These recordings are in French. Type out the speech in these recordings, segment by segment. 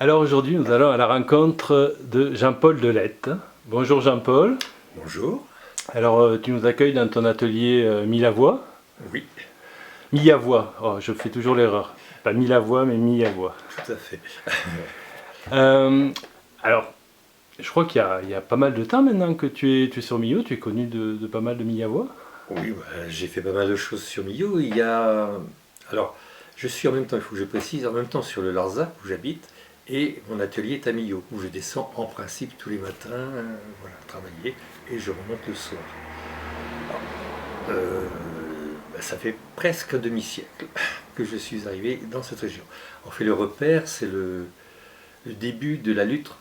Alors aujourd'hui, nous allons à la rencontre de Jean-Paul Delette. Bonjour Jean-Paul. Bonjour. Alors tu nous accueilles dans ton atelier Milavoie. Oui, Milavoie, oh, je fais toujours l'erreur. Pas Milavoie, mais Milavoie. tout à fait. Euh, alors, je crois qu'il y a pas mal de temps maintenant que tu es sur Millau, tu es connu de pas mal de Milavois. Oui, j'ai fait pas mal de choses sur Millau. Alors, je suis en même temps, il faut que je précise, en même temps sur le Larzac où j'habite, et mon atelier est à Millau, où je descends en principe tous les matins, voilà, travailler, et je remonte le soir. Alors, ça fait presque un demi-siècle que je suis arrivé dans cette région. En fait, le repère, c'est le début de la lutte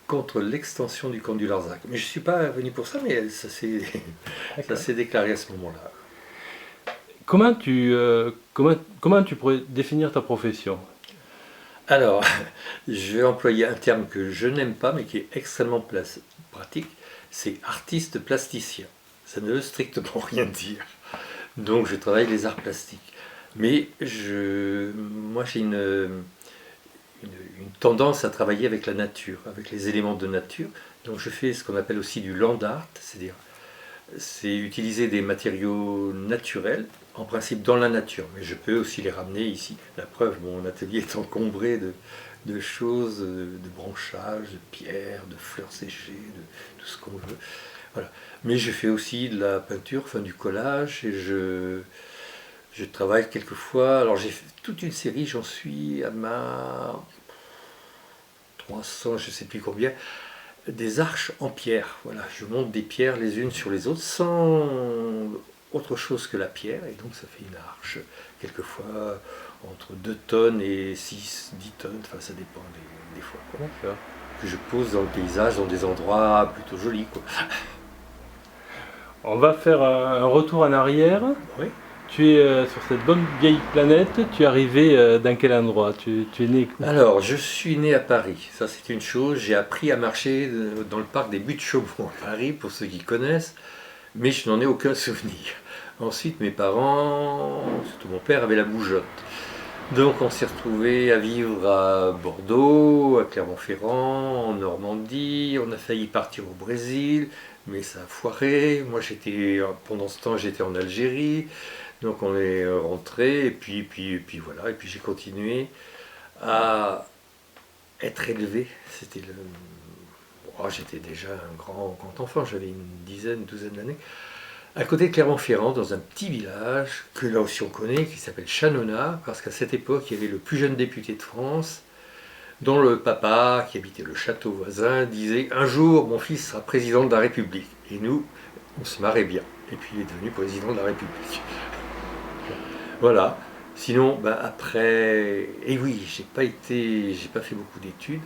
contre l'extension du camp du Larzac. Mais je ne suis pas venu pour ça, mais ça s'est déclaré à ce moment-là. Comment tu pourrais définir ta profession? Alors, je vais employer un terme que je n'aime pas, mais qui est extrêmement pratique, c'est artiste plasticien. Ça ne veut strictement rien dire. Donc je travaille les arts plastiques. Mais moi j'ai une tendance à travailler avec la nature, avec les éléments de nature. Donc je fais ce qu'on appelle aussi du land art, c'est-à-dire c'est utiliser des matériaux naturels, en principe dans la nature, mais je peux aussi les ramener ici. La preuve, mon atelier est encombré de choses, de branchages, de pierres, de fleurs séchées, de tout ce qu'on veut. Voilà. Mais je fais aussi de la peinture, enfin du collage, et je travaille quelquefois. Alors j'ai fait toute une série, j'en suis à ma 300, je ne sais plus combien, des arches en pierre. Voilà, je monte des pierres les unes sur les autres sans autre chose que la pierre, et donc ça fait une arche, quelquefois entre 2 tonnes et 6, 10 tonnes, enfin ça dépend des fois, quoi. D'accord. Que je pose dans le paysage, dans des endroits plutôt jolis, quoi. On va faire un retour en arrière. Oui. Tu es sur cette bonne vieille planète, tu es arrivé dans quel endroit? Tu es né où? Alors, je suis né à Paris, ça c'est une chose. J'ai appris à marcher dans le parc des Buttes-Chaumont à Paris, pour ceux qui connaissent, mais je n'en ai aucun souvenir. Ensuite, mes parents, surtout mon père, avait la bougeotte. Donc on s'est retrouvé à vivre à Bordeaux, à Clermont-Ferrand, en Normandie. On a failli partir au Brésil, mais ça a foiré. Moi, pendant ce temps, j'étais en Algérie. Donc on est rentré, et puis voilà. Et puis j'ai continué à être élevé. J'étais déjà un grand enfant, j'avais une dizaine, une douzaine d'années. À côté de Clermont-Ferrand, dans un petit village, que là aussi on connaît, qui s'appelle Chanonnat, parce qu'à cette époque, il y avait le plus jeune député de France, dont le papa, qui habitait le château voisin, disait « Un jour, mon fils sera président de la République ». Et nous, on se marrait bien. Et puis il est devenu président de la République. Voilà. Sinon, après, et oui, j'ai pas fait beaucoup d'études.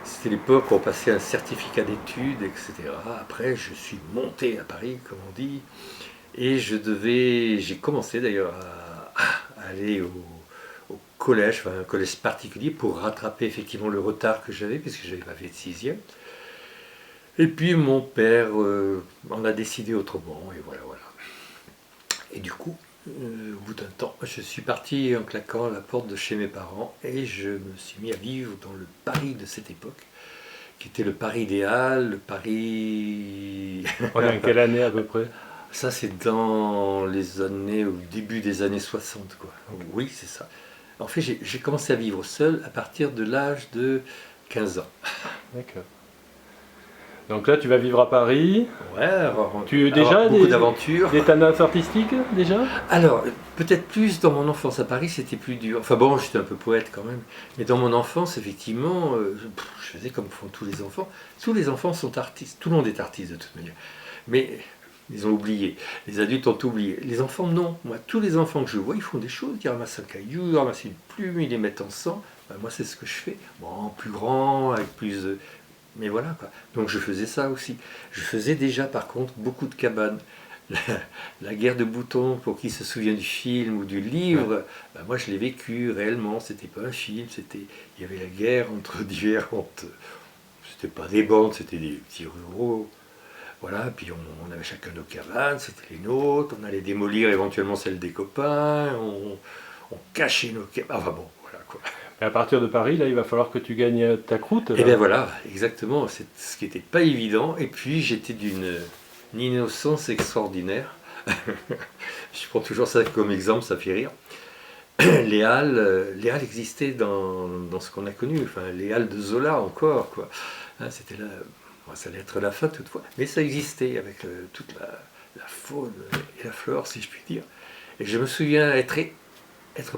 C'était l'époque où on passait un certificat d'études, etc. Après, je suis monté à Paris, comme on dit, et j'ai commencé d'ailleurs à aller au collège, enfin un collège particulier, pour rattraper effectivement le retard que j'avais, puisque je n'avais pas fait de sixième. Et puis mon père en a décidé autrement, et voilà, voilà. Et du coup, au bout d'un temps, je suis parti en claquant la porte de chez mes parents et je me suis mis à vivre dans le Paris de cette époque, qui était le Paris idéal, le Paris... On est en quelle année à peu près? Ça, c'est dans les années, au début des années 60, quoi. Oui, c'est ça. En fait, j'ai commencé à vivre seul à partir de l'âge de 15 ans. D'accord. Donc là, tu vas vivre à Paris. Ouais, avoir Déjà beaucoup d'aventures. des tendances artistiques déjà? Alors, peut-être plus dans mon enfance. À Paris, c'était plus dur. Enfin bon, j'étais un peu poète quand même. Mais dans mon enfance, effectivement, je faisais comme font tous les enfants. Tous les enfants sont artistes. Tout le monde est artiste de toute manière. Mais ils ont oublié. Les adultes ont oublié. Les enfants, non. Moi, tous les enfants que je vois, ils font des choses. Ils ramassent un caillou, ils ramassent une plume, ils les mettent en sang. Moi, c'est ce que je fais. Bon, plus grand, avec plus... Mais voilà, quoi. Donc je faisais ça aussi. Je faisais déjà, par contre, beaucoup de cabanes. La, la guerre de Bouton, pour qui se souvient du film ou du livre, moi je l'ai vécu réellement. C'était pas un film, il y avait la guerre entre différentes. C'était pas des bandes, c'était des petits ruraux. Voilà, puis on avait chacun nos cabanes, c'était les nôtres. On allait démolir éventuellement celles des copains. On cachait nos cabanes. Enfin bon, voilà quoi. Et à partir de Paris, là, il va falloir que tu gagnes ta croûte. Et bien voilà, exactement, c'est ce qui n'était pas évident. Et puis j'étais d'une innocence extraordinaire. Je prends toujours ça comme exemple, ça fait rire. Les Halles existaient dans ce qu'on a connu, enfin les Halles de Zola encore, quoi. Hein, c'était là, bon, ça allait être la fin toutefois, mais ça existait avec toute la faune et la flore, si je puis dire. Et je me souviens être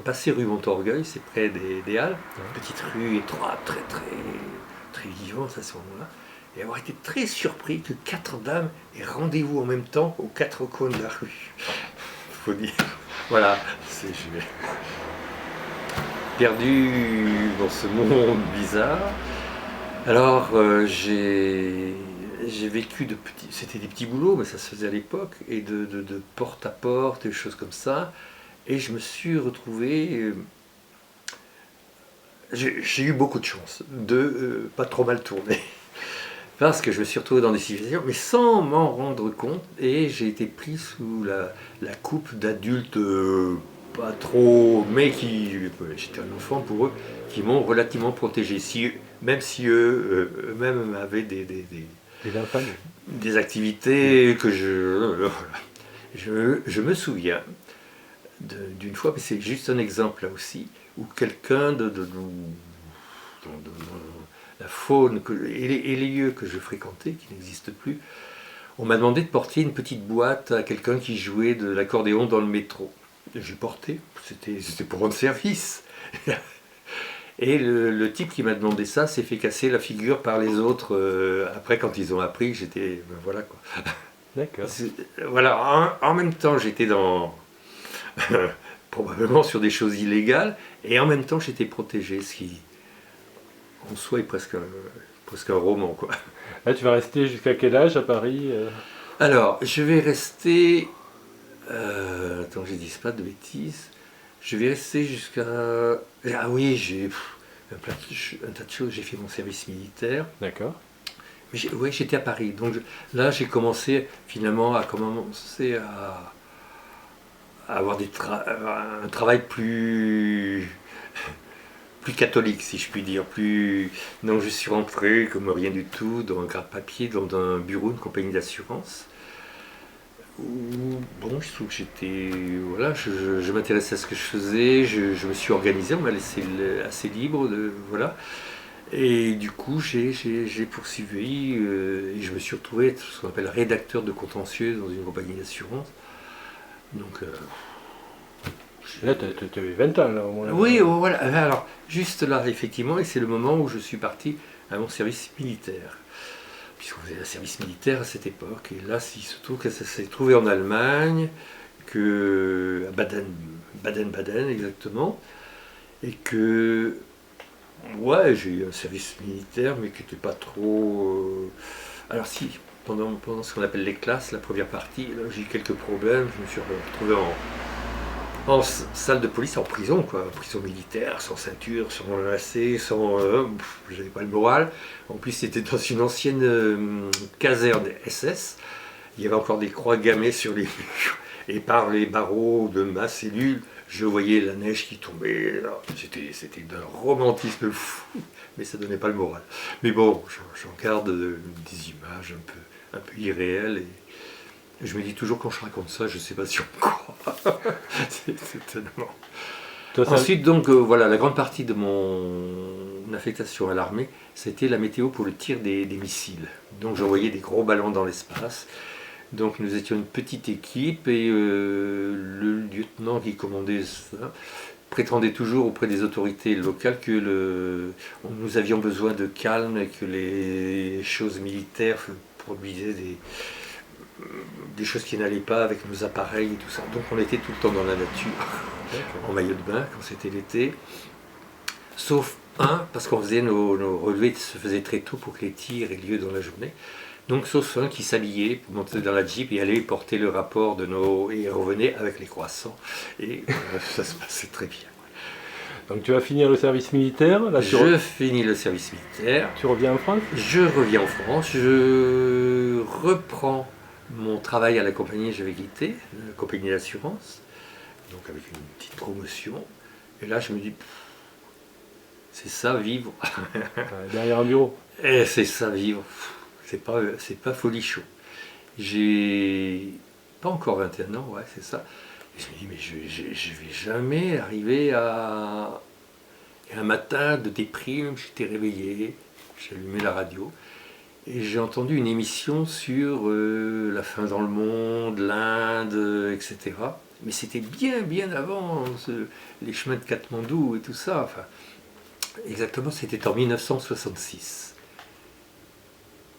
passé rue Montorgueil, c'est près des Halles, une petite rue étroite, très vivante à ce moment-là, et avoir été très surpris que 4 dames aient rendez-vous en même temps aux 4 coins de la rue. Faut dire, voilà, je vais perdu dans ce monde bizarre. Alors j'ai vécu c'était des petits boulots, mais ça se faisait à l'époque, et de porte à porte, des choses comme ça. Et je me suis retrouvé. J'ai eu beaucoup de chance de pas trop mal tourner. Parce que je me suis retrouvé dans des situations, mais sans m'en rendre compte, et j'ai été pris sous la coupe d'adultes pas trop, mais j'étais un enfant pour eux, qui m'ont relativement protégé. Même si eux-mêmes avaient des activités que je me souviens d'une fois, mais c'est juste un exemple là aussi, où quelqu'un de la faune et les lieux que je fréquentais, qui n'existent plus, on m'a demandé de porter une petite boîte à quelqu'un qui jouait de l'accordéon dans le métro. J'ai porté, c'était pour rendre service. Et le type qui m'a demandé ça s'est fait casser la figure par les autres après quand ils ont appris que j'étais... Ben voilà quoi. D'accord. Voilà, en même temps j'étais dans... probablement sur des choses illégales, et en même temps j'étais protégé, ce qui en soi est presque un roman quoi. Là, tu vas rester jusqu'à quel âge à Paris Alors, je vais rester... attends, je ne dise pas de bêtises. Je vais rester jusqu'à... Ah oui, j'ai un tas de choses. J'ai fait mon service militaire. D'accord. Mais ouais, j'étais à Paris. Donc là, j'ai commencé finalement à avoir un travail plus catholique, si je puis dire. Donc je suis rentré comme rien du tout dans un gratte-papier, dans un bureau, une compagnie d'assurance. Bon, je trouve que voilà, je m'intéressais à ce que je faisais, je me suis organisé, on m'a laissé assez libre, voilà. Et du coup, j'ai poursuivi et je me suis retrouvé être ce qu'on appelle rédacteur de contentieux dans une compagnie d'assurance. Donc, là, tu avais 20 ans, là, au moins. oui, voilà. Alors, juste là, effectivement, et c'est le moment où je suis parti à mon service militaire. Puisqu'on faisait un service militaire à cette époque. Et là, il se trouve que ça s'est trouvé en Allemagne, à Baden-Baden exactement. Et que, ouais, j'ai eu un service militaire, mais qui n'était pas trop... Alors si, pendant ce qu'on appelle les classes, la première partie, là, j'ai eu quelques problèmes. Je me suis retrouvé en salle de police, en prison, quoi, prison militaire, sans ceinture, sans lacet, j'avais pas le moral. En plus, c'était dans une ancienne caserne SS. Il y avait encore des croix gammées sur les murs. Et par les barreaux de ma cellule, je voyais la neige qui tombait. C'était d'un romantisme fou, mais ça donnait pas le moral. Mais bon, j'en garde des images un peu irréelles. Et je me dis toujours quand je raconte ça, je ne sais pas si on me croit. C'est étonnant. Ensuite, donc, voilà, la grande partie de mon affectation à l'armée, c'était la météo pour le tir des missiles. Donc j'envoyais des gros ballons dans l'espace. Donc nous étions une petite équipe et le lieutenant qui commandait ça prétendait toujours auprès des autorités locales que nous avions besoin de calme et que les choses militaires produisaient des choses qui n'allaient pas avec nos appareils et tout ça. Donc on était tout le temps dans la nature, en maillot de bain quand c'était l'été. Sauf parce qu'on faisait nos relevés se faisaient très tôt pour que les tirs aient lieu dans la journée. Donc sauf un qui s'habillait pour monter dans la Jeep et aller porter le rapport et revenait avec les croissants. Et ça se passait très bien. Donc tu vas finir le service militaire là, Je finis le service militaire. Tu reviens en France? Je reviens en France. Je reprends mon travail à la compagnie que j'avais quitté, la compagnie d'assurance, donc avec une petite promotion. Et là, je me dis, C'est ça, vivre. Derrière un bureau. Et c'est ça, vivre. C'est pas folichon. J'ai pas encore 21 ans, ouais, c'est ça. Et je me dis, mais je vais jamais arriver à... Et un matin de déprime, j'étais réveillé, j'ai allumé la radio, et j'ai entendu une émission sur la faim dans le monde, l'Inde, etc. Mais c'était bien avant les chemins de Katmandou et tout ça. Enfin, exactement, c'était en 1966.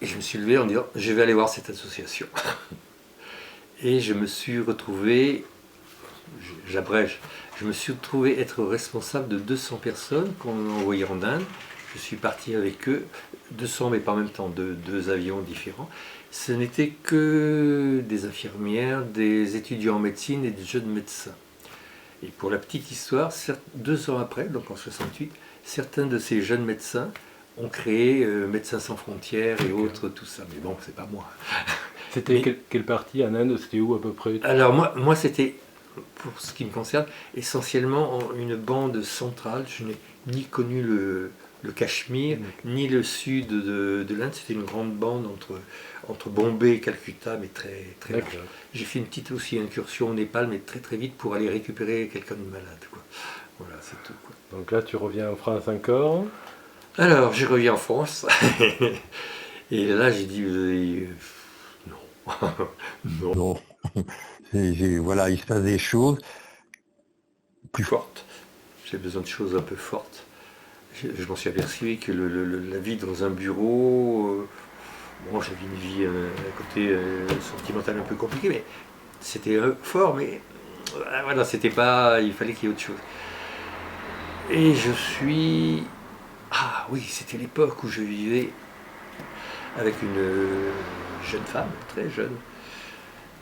Et je me suis levé en disant, je vais aller voir cette association. Et je me suis retrouvé, j'abrège, je me suis retrouvé être responsable de 200 personnes qu'on a envoyées en Inde. Je suis parti avec eux, 200 mais pas en même temps, de 2 avions différents. Ce n'était que des infirmières, des étudiants en médecine et des jeunes médecins. Et pour la petite histoire, 2 ans après, donc en 68, certains de ces jeunes médecins ont créé Médecins sans frontières et autres, tout ça. Mais bon, c'est pas moi. C'était quelle partie en Inde? C'était où à peu près? Alors moi c'était, pour ce qui me concerne, essentiellement une bande centrale. Je n'ai ni connu le Cachemire, ni le sud de l'Inde. C'était une grande bande entre Bombay et Calcutta, mais très large. J'ai fait une petite aussi incursion au Népal, mais très vite pour aller récupérer quelqu'un de malade, quoi. Voilà, c'est tout, quoi. Donc là, tu reviens en France encore. Alors, je reviens en France. Et là, j'ai dit, non. Non. Voilà, il se passe des choses plus fortes. J'ai besoin de choses un peu fortes. Je m'en suis aperçu que la vie dans un bureau, bon, j'avais une vie à côté sentimentale un peu compliquée, mais c'était fort, mais voilà, c'était pas, il fallait qu'il y ait autre chose. Et je suis, ah oui, c'était l'époque où je vivais avec une jeune femme, très jeune,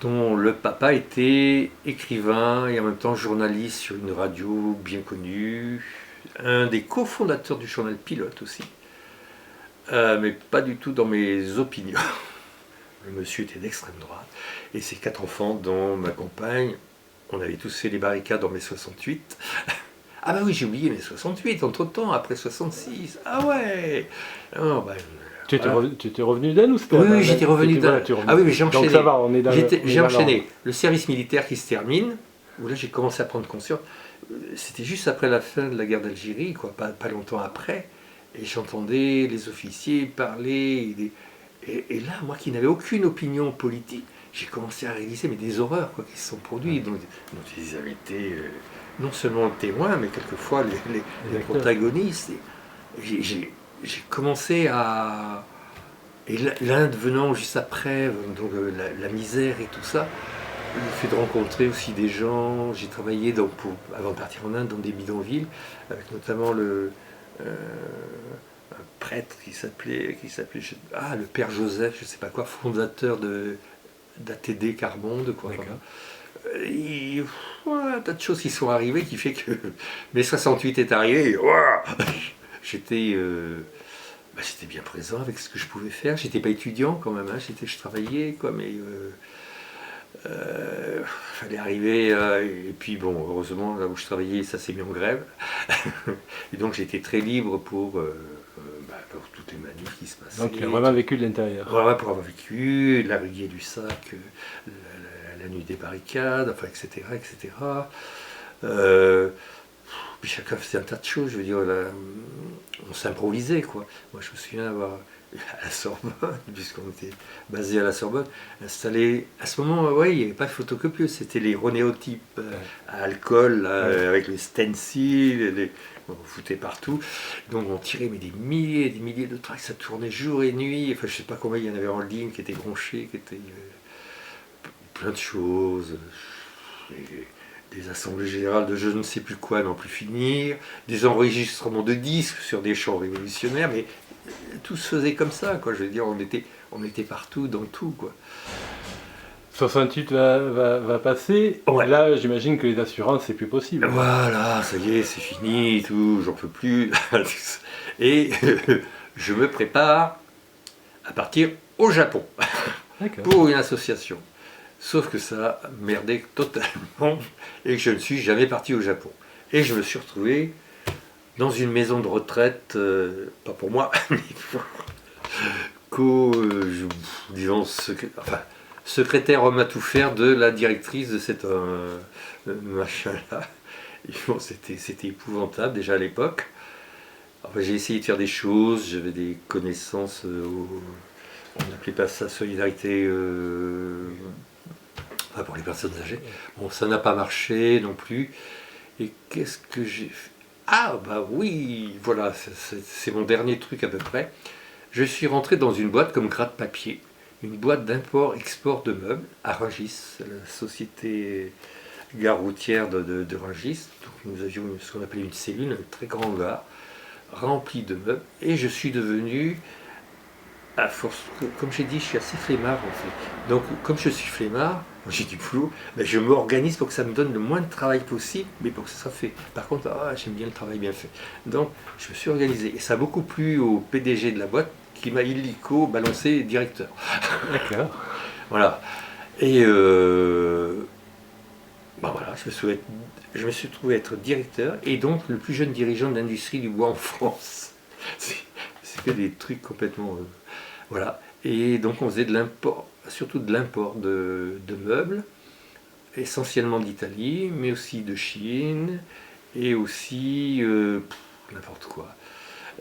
dont le papa était écrivain et en même temps journaliste sur une radio bien connue, un des cofondateurs du journal Pilote aussi, mais pas du tout dans mes opinions. Le monsieur était d'extrême droite, et ses 4 enfants, dont ma compagne, on avait tous fait les barricades en mai 68. Ah bah oui, j'ai oublié mai 68, entre-temps, après 66. Ah ouais. Non, bah, tu étais revenu d'Inde ou c'était? Oui, j'étais revenu d'Inde. Ah oui, mais j'ai enchaîné. Donc ça va, on est dans j'ai enchaîné le service militaire qui se termine, où là j'ai commencé à prendre conscience. C'était juste après la fin de la guerre d'Algérie, quoi, pas longtemps après. Et j'entendais les officiers parler. Et là, moi qui n'avais aucune opinion politique, j'ai commencé à réaliser mais des horreurs, quoi, qui se sont produites. Donc ils avaient été non seulement témoins, mais quelquefois les protagonistes. J'ai commencé à... Et l'Inde venant juste après, donc la misère et tout ça, le fait de rencontrer aussi des gens, j'ai travaillé avant de partir en Inde dans des bidonvilles, avec notamment un prêtre qui s'appelait le Père Joseph, je sais pas quoi, fondateur d'ATD Carmonde, quoi. Et, voilà, un tas de choses qui sont arrivées qui fait que mai 68 est arrivé, et, voilà, j'étais bien présent avec ce que je pouvais faire. J'étais pas étudiant quand même, hein. Je travaillais, quoi, mais fallait arriver. Et puis bon, heureusement, là où je travaillais, ça s'est mis en grève. Et donc j'étais très libre pour toutes les manifs qui se passaient. Donc tu as vraiment vécu de l'intérieur. Voilà, pour avoir vécu la rue du Sac, la nuit des barricades, enfin, etc. etc. Puis chacun faisait un tas de choses, je veux dire, là, on s'improvisait, quoi. Moi, je me souviens avoir, à la Sorbonne, puisqu'on était basé à la Sorbonne, installé, à ce moment, ouais, il n'y avait pas de photocopieuse, c'était les ronéotypes à alcool, là, avec le stencil, on foutait partout. Donc on tirait mais des milliers et des milliers de tracts, ça tournait jour et nuit, enfin je sais pas combien il y en avait en ligne, qui étaient bronchés, qui étaient plein de choses. Des assemblées générales de je ne sais plus quoi, n'en plus finir, des enregistrements de disques sur des chants révolutionnaires, mais tout se faisait comme ça, quoi. Je veux dire, on était partout, dans tout, quoi. 68 va passer, ouais. Là j'imagine que les assurances c'est plus possible. Voilà, ça y est, c'est fini, tout, j'en peux plus. Et je me prépare à partir au Japon pour une association. Sauf que ça a merdé totalement et que je ne suis jamais parti au Japon. Et je me suis retrouvé dans une maison de retraite, pas pour moi, mais pour disons, secrétaire homme à tout faire de la directrice de cette machin-là. Et bon, c'était épouvantable déjà à l'époque. Enfin, j'ai essayé de faire des choses, j'avais des connaissances, on n'appelait pas ça solidarité pour les personnes âgées. Bon, ça n'a pas marché non plus. Et qu'est-ce que j'ai fait? Ah bah oui, voilà, c'est mon dernier truc à peu près. Je suis rentré dans une boîte comme gratte-papier, une boîte d'import-export de meubles à Rungis, la société gare routière de Rungis. Donc nous avions ce qu'on appelait une cellule, un très grand hangar, rempli de meubles. Et je suis devenu, à force, comme j'ai dit, je suis assez flemmard en fait. Donc comme je suis flemmard, j'ai du boulot, ben, je m'organise pour que ça me donne le moins de travail possible, mais pour que ça soit fait. Par contre, j'aime bien le travail bien fait. Donc je me suis organisé. Et ça a beaucoup plu au PDG de la boîte qui m'a illico balancé directeur. D'accord. Voilà. Et voilà, je me suis trouvé être directeur et donc le plus jeune dirigeant de l'industrie du bois en France. C'est que des trucs complètement... voilà. Et donc on faisait de l'import, surtout de l'import de meubles, essentiellement d'Italie, mais aussi de Chine, et aussi n'importe quoi.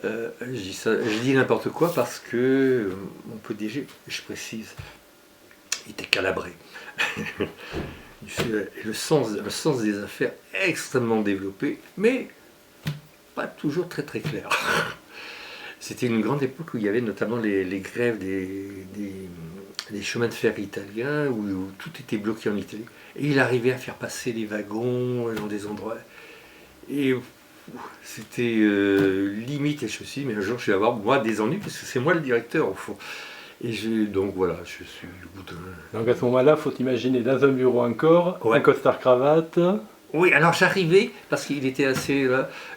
Je dis n'importe quoi parce que mon PDG, je précise, il était calabré. Le sens des affaires extrêmement développé, mais pas toujours très très clair. C'était une grande époque où il y avait notamment les grèves des chemins de fer italiens, où tout était bloqué en Italie. Et il arrivait à faire passer les wagons dans des endroits. Et c'était limite, et je me suis dit, mais un jour je vais avoir moi des ennuis, parce que c'est moi le directeur au fond. Et donc voilà, je suis au bout de... Donc à ce moment-là, il faut t'imaginer dans un bureau encore, Ouais. un costard-cravate. Oui, alors j'arrivais, parce qu'il était assez...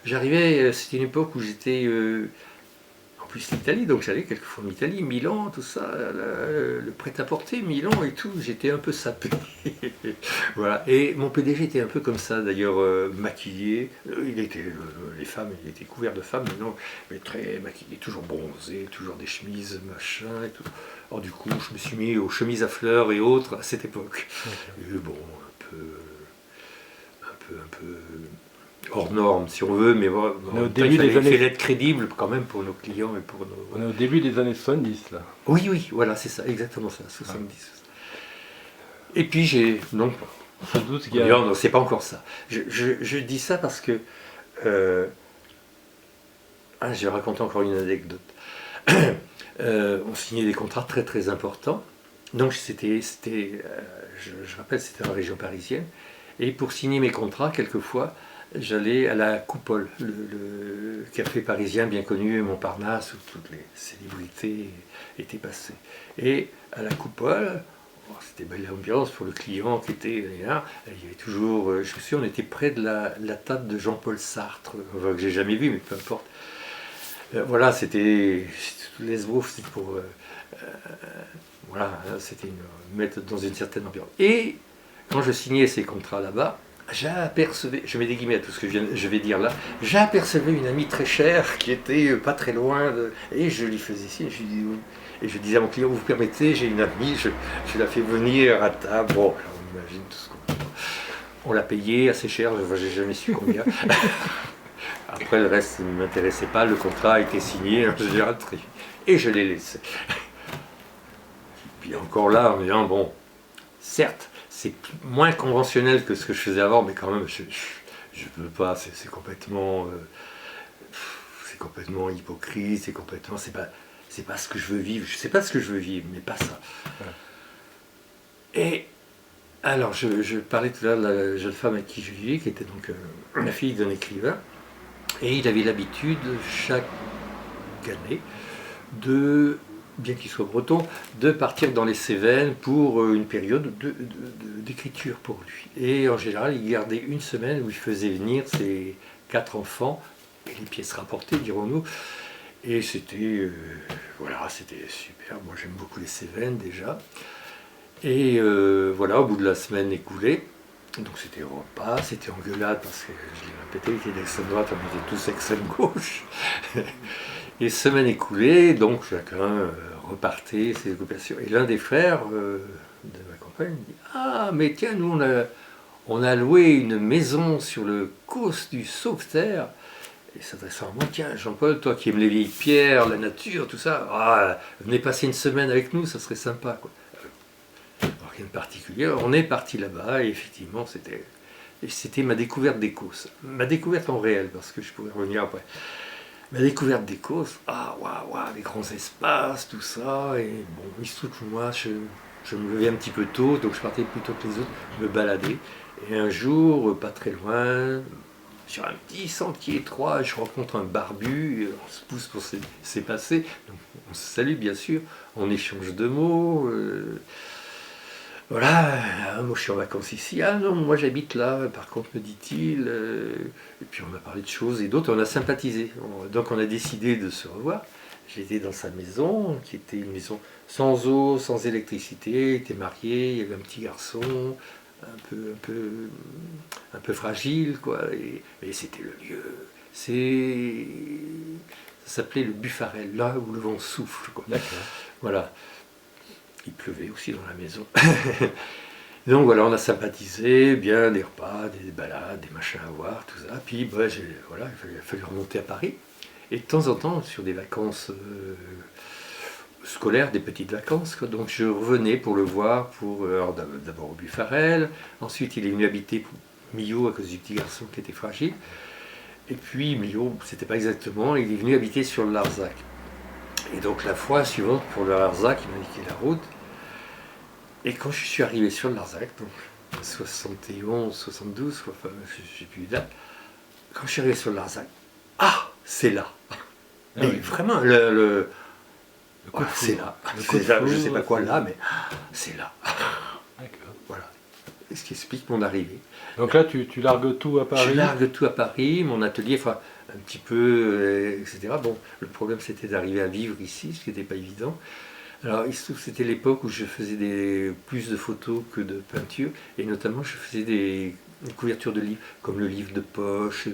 j'arrivais, c'était une époque où j'étais... en plus l'Italie, donc j'allais quelquefois en Italie, Milan, tout ça, le prêt-à-porter, Milan et tout, j'étais un peu sapé. Voilà. Et mon PDG était un peu comme ça, d'ailleurs, maquillé. Les femmes, il était couvert de femmes, mais très maquillé, toujours bronzé, toujours des chemises, machin et tout. Alors du coup, je me suis mis aux chemises à fleurs et autres à cette époque. Et bon, un peu hors norme si on veut, mais bon, il fallait être crédible quand même pour nos clients et pour nos... On est au début des années 70 là. Oui, voilà, c'est ça, exactement ça, 70. Et puis j'ai... Non, sans doute qu'il y a... non, c'est pas encore ça. Je dis ça parce que... je vais raconter encore une anecdote. On signait des contrats très très importants. Donc je rappelle, c'était dans la région parisienne. Et pour signer mes contrats, quelquefois, j'allais à la Coupole, le café parisien bien connu, Montparnasse, où toutes les célébrités étaient passées. Et à la Coupole, c'était belle ambiance pour le client qui était là. Il y avait toujours, je me souviens, on était près de la table de Jean-Paul Sartre, que j'ai jamais vu, mais peu importe. Voilà, c'était l'esbrouf, c'était pour... voilà, c'était mettre dans une certaine ambiance. Et quand je signais ces contrats là-bas, j'apercevais, je mets des guillemets à tout ce que je vais dire là, j'apercevais une amie très chère qui était pas très loin, et je lui faisais signe, et je disais à mon client, vous permettez, j'ai une amie, je la fais venir à table, bon, on imagine tout ce qu'on l'a payé assez cher, j'ai jamais su combien. Après le reste ne m'intéressait pas, le contrat a été signé, en général, et je l'ai laissé. Puis encore là, en me disant, bon, certes, c'est moins conventionnel que ce que je faisais avant, mais quand même, je ne peux pas, c'est complètement hypocrite, c'est pas ce que je veux vivre, je sais pas ce que je veux vivre, mais pas ça. Ouais. Et alors, je parlais tout à l'heure de la jeune femme avec qui je vivais, qui était donc la fille d'un écrivain, et il avait l'habitude, chaque année, bien qu'il soit breton, de partir dans les Cévennes pour une période d'écriture pour lui. Et en général, il gardait une semaine où il faisait venir ses 4 enfants, et les pièces rapportées, dirons-nous. Et c'était c'était super. Moi, j'aime beaucoup les Cévennes déjà. Et voilà, au bout de la semaine écoulée, Donc c'était repas, c'était engueulade parce que je l'ai répété, il était d'extrême droite, on était tous extrême gauche. Et semaine écoulée, donc chacun repartait ses occupations. Et l'un des frères de ma compagne me dit: Ah, mais tiens, nous on a loué une maison sur le causse du Sauveterre. Et s'adressant à moi: Tiens, Jean-Paul, toi qui aimes les vieilles pierres, la nature, tout ça, venez passer une semaine avec nous, ça serait sympa, quoi. Rien de particulier. On est parti là-bas et effectivement, c'était ma découverte des causses. Ma découverte en réel, parce que je pourrais revenir après. Ma découverte des causses, waouh, les grands espaces, tout ça. Et bon, il se trouve que moi, je me levais un petit peu tôt, donc je partais plus tôt que les autres, me balader. Et un jour, pas très loin, sur un petit sentier étroit, je rencontre un barbu, on se pousse pour s'est passé. Donc, on se salue bien sûr, on échange de mots. Voilà, moi je suis en vacances ici. Ah non, moi j'habite là, par contre, me dit-il. Et puis on a parlé de choses et d'autres, on a sympathisé. Donc on a décidé de se revoir. J'étais dans sa maison, qui était une maison sans eau, sans électricité. Il était marié, il y avait un petit garçon, un peu fragile, quoi. Et c'était le lieu. Ça s'appelait le Buffarel, là où le vent souffle, quoi. D'accord. Voilà. Il pleuvait aussi dans la maison. Donc voilà, on a sympathisé, bien des repas, des balades, des machins à voir, tout ça. Puis voilà, il a fallu remonter à Paris. Et de temps en temps, sur des vacances scolaires, des petites vacances, quoi. Donc je revenais pour le voir, alors d'abord au Buffarel. Ensuite, il est venu habiter pour Millau à cause du petit garçon qui était fragile. Et puis Millau, c'était pas exactement, il est venu habiter sur le Larzac. Et donc la fois suivante, pour le Larzac, il m'a indiqué la route. Et quand je suis arrivé sur le Larzac, donc 71, 72, enfin, je ne sais plus la date, quand je suis arrivé sur le Larzac, c'est là. Mais oui. vraiment, coup de c'est foudre. là. Le coup de Je ne foudre, sais pas quoi c'est- là, mais c'est là. D'accord. Voilà. Et ce qui explique mon arrivée. Donc là, tu largues tout à Paris. Je largue tout à Paris, mon atelier, enfin, un petit peu, etc. Bon, le problème c'était d'arriver à vivre ici, ce qui n'était pas évident. Alors, il se trouve que c'était l'époque où je faisais plus de photos que de peinture, et notamment je faisais des couvertures de livres, comme le livre de poche,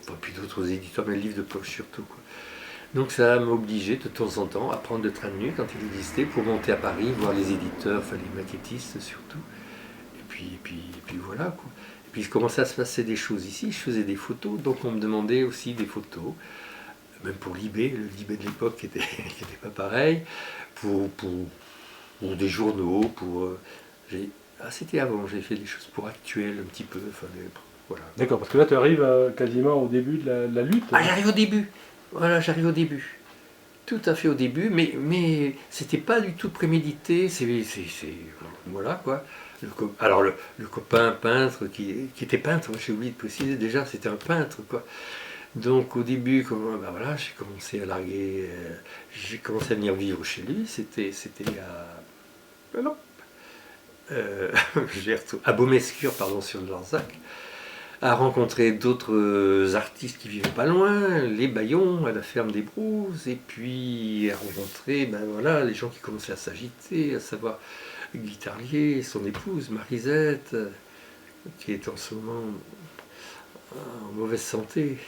enfin, puis d'autres éditeurs, mais le livre de poche surtout, quoi. Donc ça m'a obligé de temps en temps à prendre le train de nuit quand il existait pour monter à Paris, voir les éditeurs, enfin les maquettistes surtout. Et puis voilà, quoi. Et puis il commençait à se passer des choses ici, je faisais des photos, donc on me demandait aussi des photos, même pour l'IB, le Libé de l'époque qui était pas pareil, pour des journaux, c'était avant, j'ai fait des choses pour Actuel un petit peu, enfin voilà. D'accord, parce que là, tu arrives quasiment au début de la lutte. J'arrive au début, voilà, j'arrive au début. Tout à fait au début, mais c'était pas du tout prémédité, voilà quoi. Alors le copain peintre qui était peintre, j'ai oublié de préciser déjà, c'était un peintre quoi. Donc au début, voilà, j'ai commencé à larguer, j'ai commencé à venir vivre chez lui. C'était non, à Baumescure, pardon, sur le Larzac, à rencontrer d'autres artistes qui vivaient pas loin, les Baillons à la ferme des Brouses, et puis à rencontrer, voilà, les gens qui commençaient à s'agiter, à savoir Guy Tarlier, son épouse Marisette, qui est en ce moment en mauvaise santé.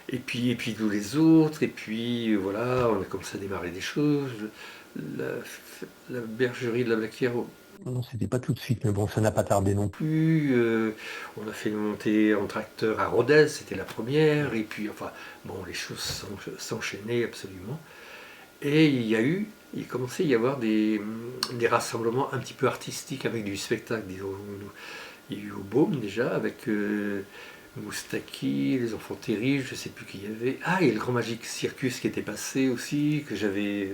Et puis tous les autres, et puis voilà, on a commencé à démarrer des choses. La bergerie de la Blaquière Non, c'était pas tout de suite, mais bon, ça n'a pas tardé non plus. plus. On a fait une montée en tracteur à Rodez, c'était la première. Et puis, enfin, bon, les choses s'enchaînaient absolument. Et il commençait à y avoir des rassemblements un petit peu artistiques avec du spectacle, disons. Il y a eu au Baume déjà, avec Moustaki, les enfants terribles, je ne sais plus qui y avait. Et le Grand Magique Circus qui était passé aussi, que j'avais.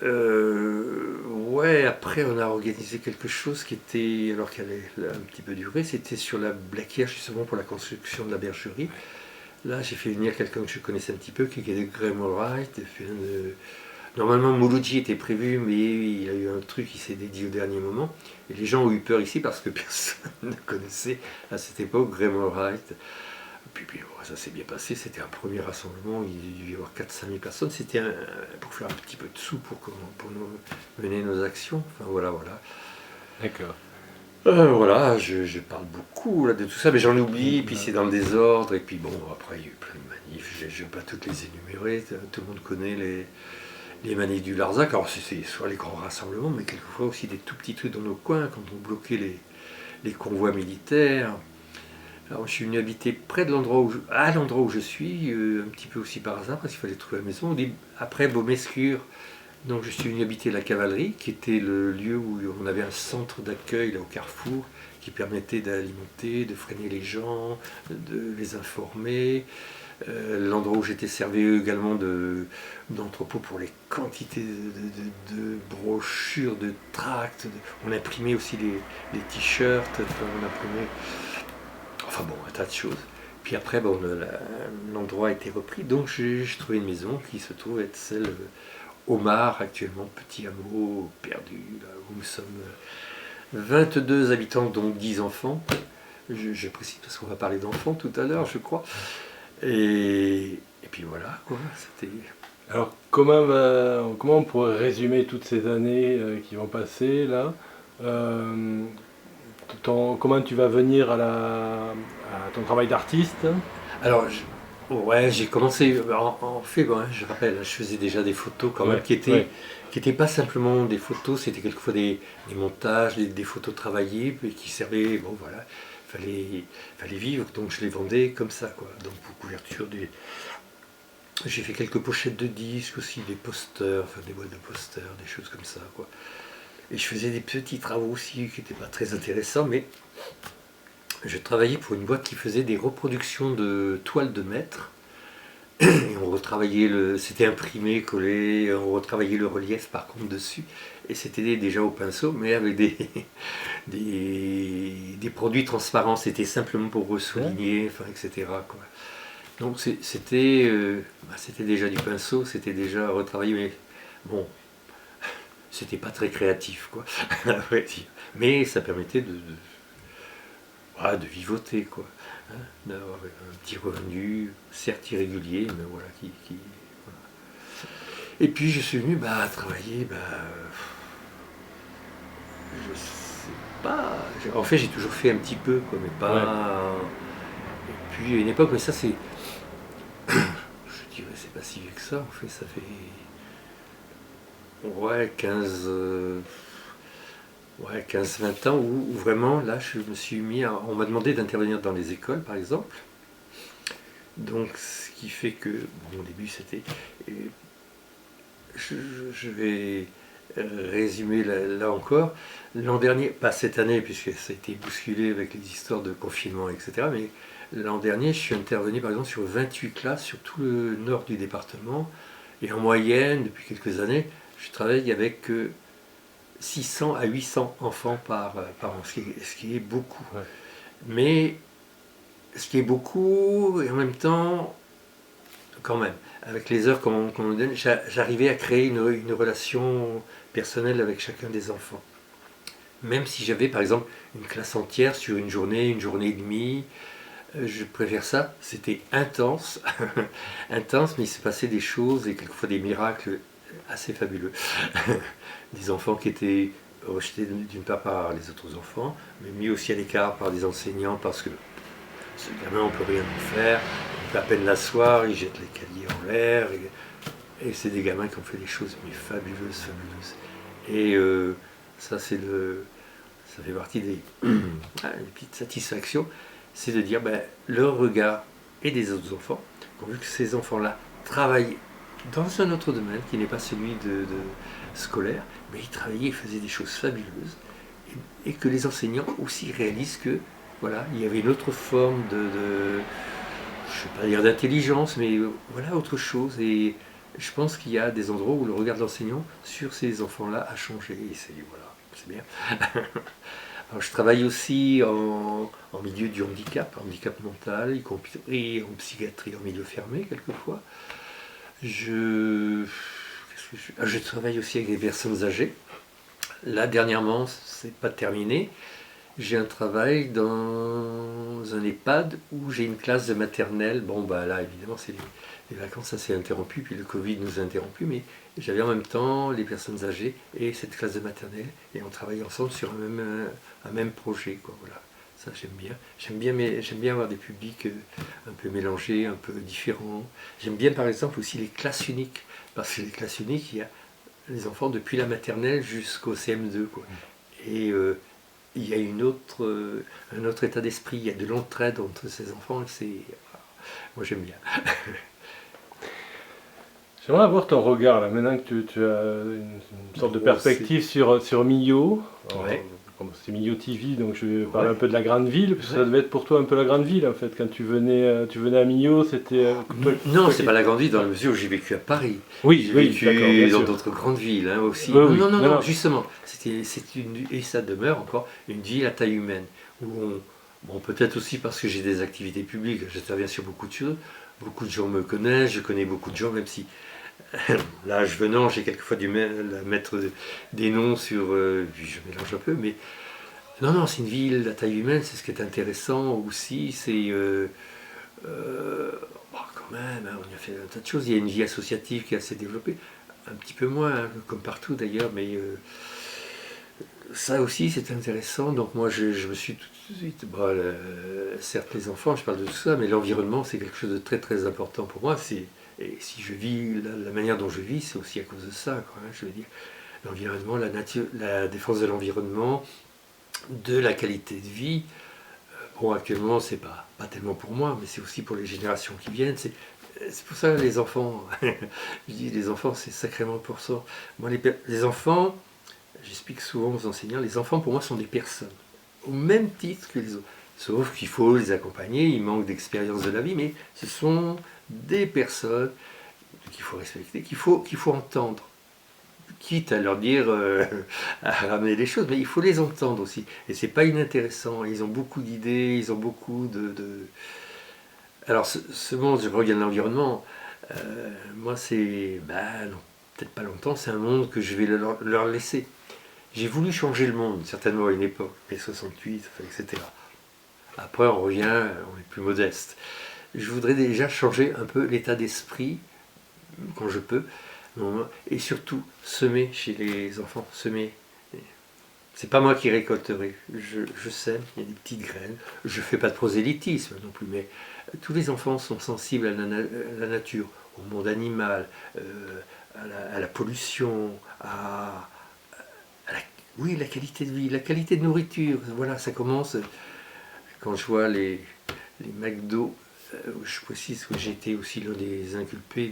Ouais, après on a organisé quelque chose qui était, alors qui allait un petit peu durer, c'était sur la Blaquière justement pour la construction de la bergerie. Là j'ai fait venir quelqu'un que je connaissais un petit peu, qui était Graham Allwright. Normalement Mouloudji était prévu, mais il y a eu un truc qui s'est dédié au dernier moment. Et les gens ont eu peur ici parce que personne ne connaissait à cette époque Graham Allwright. Puis ça s'est bien passé, c'était un premier rassemblement, il devait y avoir 4-5 000 personnes, c'était pour faire un petit peu de sous pour nous mener nos actions, enfin voilà. D'accord. Voilà, je parle beaucoup là, de tout ça, mais j'en oublie, puis c'est dans le désordre, et puis bon, après il y a eu plein de manifs, je ne vais pas toutes les énumérer, tout le monde connaît les manifs du Larzac, alors c'est soit les grands rassemblements, mais quelquefois aussi des tout petits trucs dans nos coins, quand on bloquait les convois militaires. Alors je suis venu habiter près de à l'endroit où je suis, un petit peu aussi par hasard, parce qu'il fallait trouver la maison, après Beaumescure. Donc je suis venu habiter la cavalerie, qui était le lieu où on avait un centre d'accueil là, au carrefour, qui permettait d'alimenter, de freiner les gens, de les informer. L'endroit où j'étais servi également d'entrepôt pour les quantités de brochures, de tracts. On imprimait aussi les t-shirts, on imprimait, enfin bon, un tas de choses. Puis après, bon, l'endroit a été repris, donc j'ai trouvé une maison qui se trouve être celle Omar, actuellement, petit hameau perdu, là où nous sommes 22 habitants, dont 10 enfants. Je précise parce qu'on va parler d'enfants tout à l'heure, je crois. Et puis voilà, quoi, c'était... Alors, comment on pourrait résumer toutes ces années qui vont passer là? Comment tu vas venir à ton travail d'artiste? Alors, ouais, j'ai commencé, en fait, bon, hein, je rappelle, je faisais déjà des photos quand même Ouais, qui ouais. étaient pas simplement des photos, c'était quelquefois des montages, des photos travaillées, et qui servaient, bon voilà, fallait vivre, donc je les vendais comme ça, quoi. Donc pour couverture j'ai fait quelques pochettes de disques aussi, des posters, enfin des boîtes de posters, des choses comme ça, quoi. Et je faisais des petits travaux aussi qui n'étaient pas très intéressants, mais je travaillais pour une boîte qui faisait des reproductions de toiles de maître. Et on retravaillait c'était imprimé, collé, on retravaillait le relief par contre dessus. Et c'était déjà au pinceau, mais avec des produits transparents. C'était simplement pour ressouligner, enfin, etc., quoi. Donc c'était déjà du pinceau, c'était déjà retravaillé, mais bon, c'était pas très créatif, quoi, à vrai dire. Mais ça permettait de vivoter, quoi, hein, d'avoir un petit revenu, certes irrégulier, mais voilà, voilà. Et puis je suis venu travailler, je sais pas, en fait j'ai toujours fait un petit peu, quoi, mais Ouais. pas... Et puis à une époque, mais ça c'est, je dirais c'est pas si vieux que ça, en fait ça fait, ouais, 15-20 ans où vraiment là je me suis mis on m'a demandé d'intervenir dans les écoles par exemple. Donc ce qui fait que, bon, au début c'était, et je vais résumer là encore, l'an dernier, pas cette année puisque ça a été bousculé avec les histoires de confinement, etc. Mais l'an dernier je suis intervenu par exemple sur 28 classes sur tout le nord du département, et en moyenne depuis quelques années je travaille avec 600 à 800 enfants par an, ce qui est beaucoup. Ouais. Mais ce qui est beaucoup, et en même temps, quand même, avec les heures qu'on me donne, j'arrivais à créer une relation personnelle avec chacun des enfants. Même si j'avais par exemple une classe entière sur une journée et demie, je préfère ça, c'était intense, intense, mais il se passait des choses et quelquefois des miracles assez fabuleux. Des enfants qui étaient rejetés d'une part par les autres enfants, mais mis aussi à l'écart par des enseignants parce que ce gamin, on peut rien en faire, on peut à peine l'asseoir, il jette les cahiers en l'air, et c'est des gamins qui ont fait des choses mais fabuleuses, fabuleuses. Et ça, ça fait partie des petites satisfactions, c'est de dire leur regard et des autres enfants, vu que ces enfants-là travaillent dans un autre domaine qui n'est pas celui de scolaire, mais ils travaillaient, ils faisaient des choses fabuleuses, et que les enseignants aussi réalisent que voilà, il y avait une autre forme je ne vais pas dire d'intelligence, mais voilà, autre chose. Et je pense qu'il y a des endroits où le regard de l'enseignant sur ces enfants-là a changé. Et c'est bien. Alors, je travaille aussi en milieu du handicap mental, y compris en psychiatrie, en milieu fermé quelquefois. Je travaille aussi avec des personnes âgées. Là, dernièrement, c'est pas terminé, j'ai un travail dans un EHPAD où j'ai une classe de maternelle. Bon, bah là, évidemment, c'est les vacances, ça s'est interrompu, puis le Covid nous a interrompu, mais j'avais en même temps les personnes âgées et cette classe de maternelle, et on travaille ensemble sur un même projet, quoi, voilà. Ça, j'aime bien. J'aime bien avoir des publics un peu mélangés, un peu différents. J'aime bien, par exemple, aussi les classes uniques, parce que les classes uniques, il y a les enfants depuis la maternelle jusqu'au CM2, quoi. Et il y a un autre état d'esprit, il y a de l'entraide entre ces enfants, moi j'aime bien. J'aimerais avoir ton regard là, maintenant que tu as une sorte de Bon, perspective sur Millau. Alors, Ouais. comme c'est Millau TV, donc je vais parler Ouais. un peu de la grande ville, parce que ça Ouais. devait être pour toi un peu la grande ville en fait. Quand tu venais à Millau, c'était. Non, c'est pas la grande ville dans la mesure où j'ai vécu à Paris. Oui, J'ai oui, d'accord, vécu bien dans sûr. d'autres grandes villes aussi. Oui, Non, oui, non, non, non, non, non. justement, et ça demeure encore une ville à taille humaine. Bon, peut-être aussi parce que j'ai des activités publiques, j'interviens sur beaucoup de choses. Beaucoup de gens me connaissent, je connais beaucoup de gens, même si l'âge venant, j'ai quelquefois du mal à mettre des noms sur. Puis je mélange un peu, mais non, non, c'est une ville à taille humaine, c'est ce qui est intéressant aussi. Euh, Quand même, hein, on a fait un tas de choses. Il y a une vie associative qui est assez développée, un petit peu moins, hein, comme partout d'ailleurs, mais ça aussi c'est intéressant. Donc moi je me suis tout de suite. Bon, certes, les enfants, je parle de tout ça, mais l'environnement c'est quelque chose de très très important pour moi. Et si je vis la manière dont je vis, c'est aussi à cause de ça, quoi, hein, je veux dire. L'environnement, la nature, la défense de l'environnement, de la qualité de vie. Bon, actuellement, c'est pas tellement pour moi, mais c'est aussi pour les générations qui viennent. C'est pour ça que les enfants, je dis les enfants, c'est sacrément important. Moi, les enfants, j'explique souvent aux enseignants, les enfants pour moi sont des personnes, au même titre que les autres. Sauf qu'il faut les accompagner, ils manquent d'expérience de la vie, mais ce sont des personnes qu'il faut respecter, qu'il faut entendre. Quitte à leur dire, à ramener des choses, mais il faut les entendre aussi. Et c'est pas inintéressant. Ils ont beaucoup d'idées, ils ont beaucoup de. Alors, ce monde, je regarde l'environnement, moi, c'est. Bah, non, peut-être pas longtemps, c'est un monde que je vais leur laisser. J'ai voulu changer le monde, certainement à une époque, les 68, etc. Après, on revient, on est plus modeste. Je voudrais déjà changer un peu l'état d'esprit, quand je peux, et surtout semer chez les enfants, semer. C'est pas moi qui récolterai, je sème, il y a des petites graines, je fais pas de prosélytisme non plus, mais tous les enfants sont sensibles à la nature, au monde animal, à la pollution, oui, la qualité de vie, la qualité de nourriture. Voilà, ça commence quand je vois les McDo. Je précise que j'étais aussi l'un des inculpés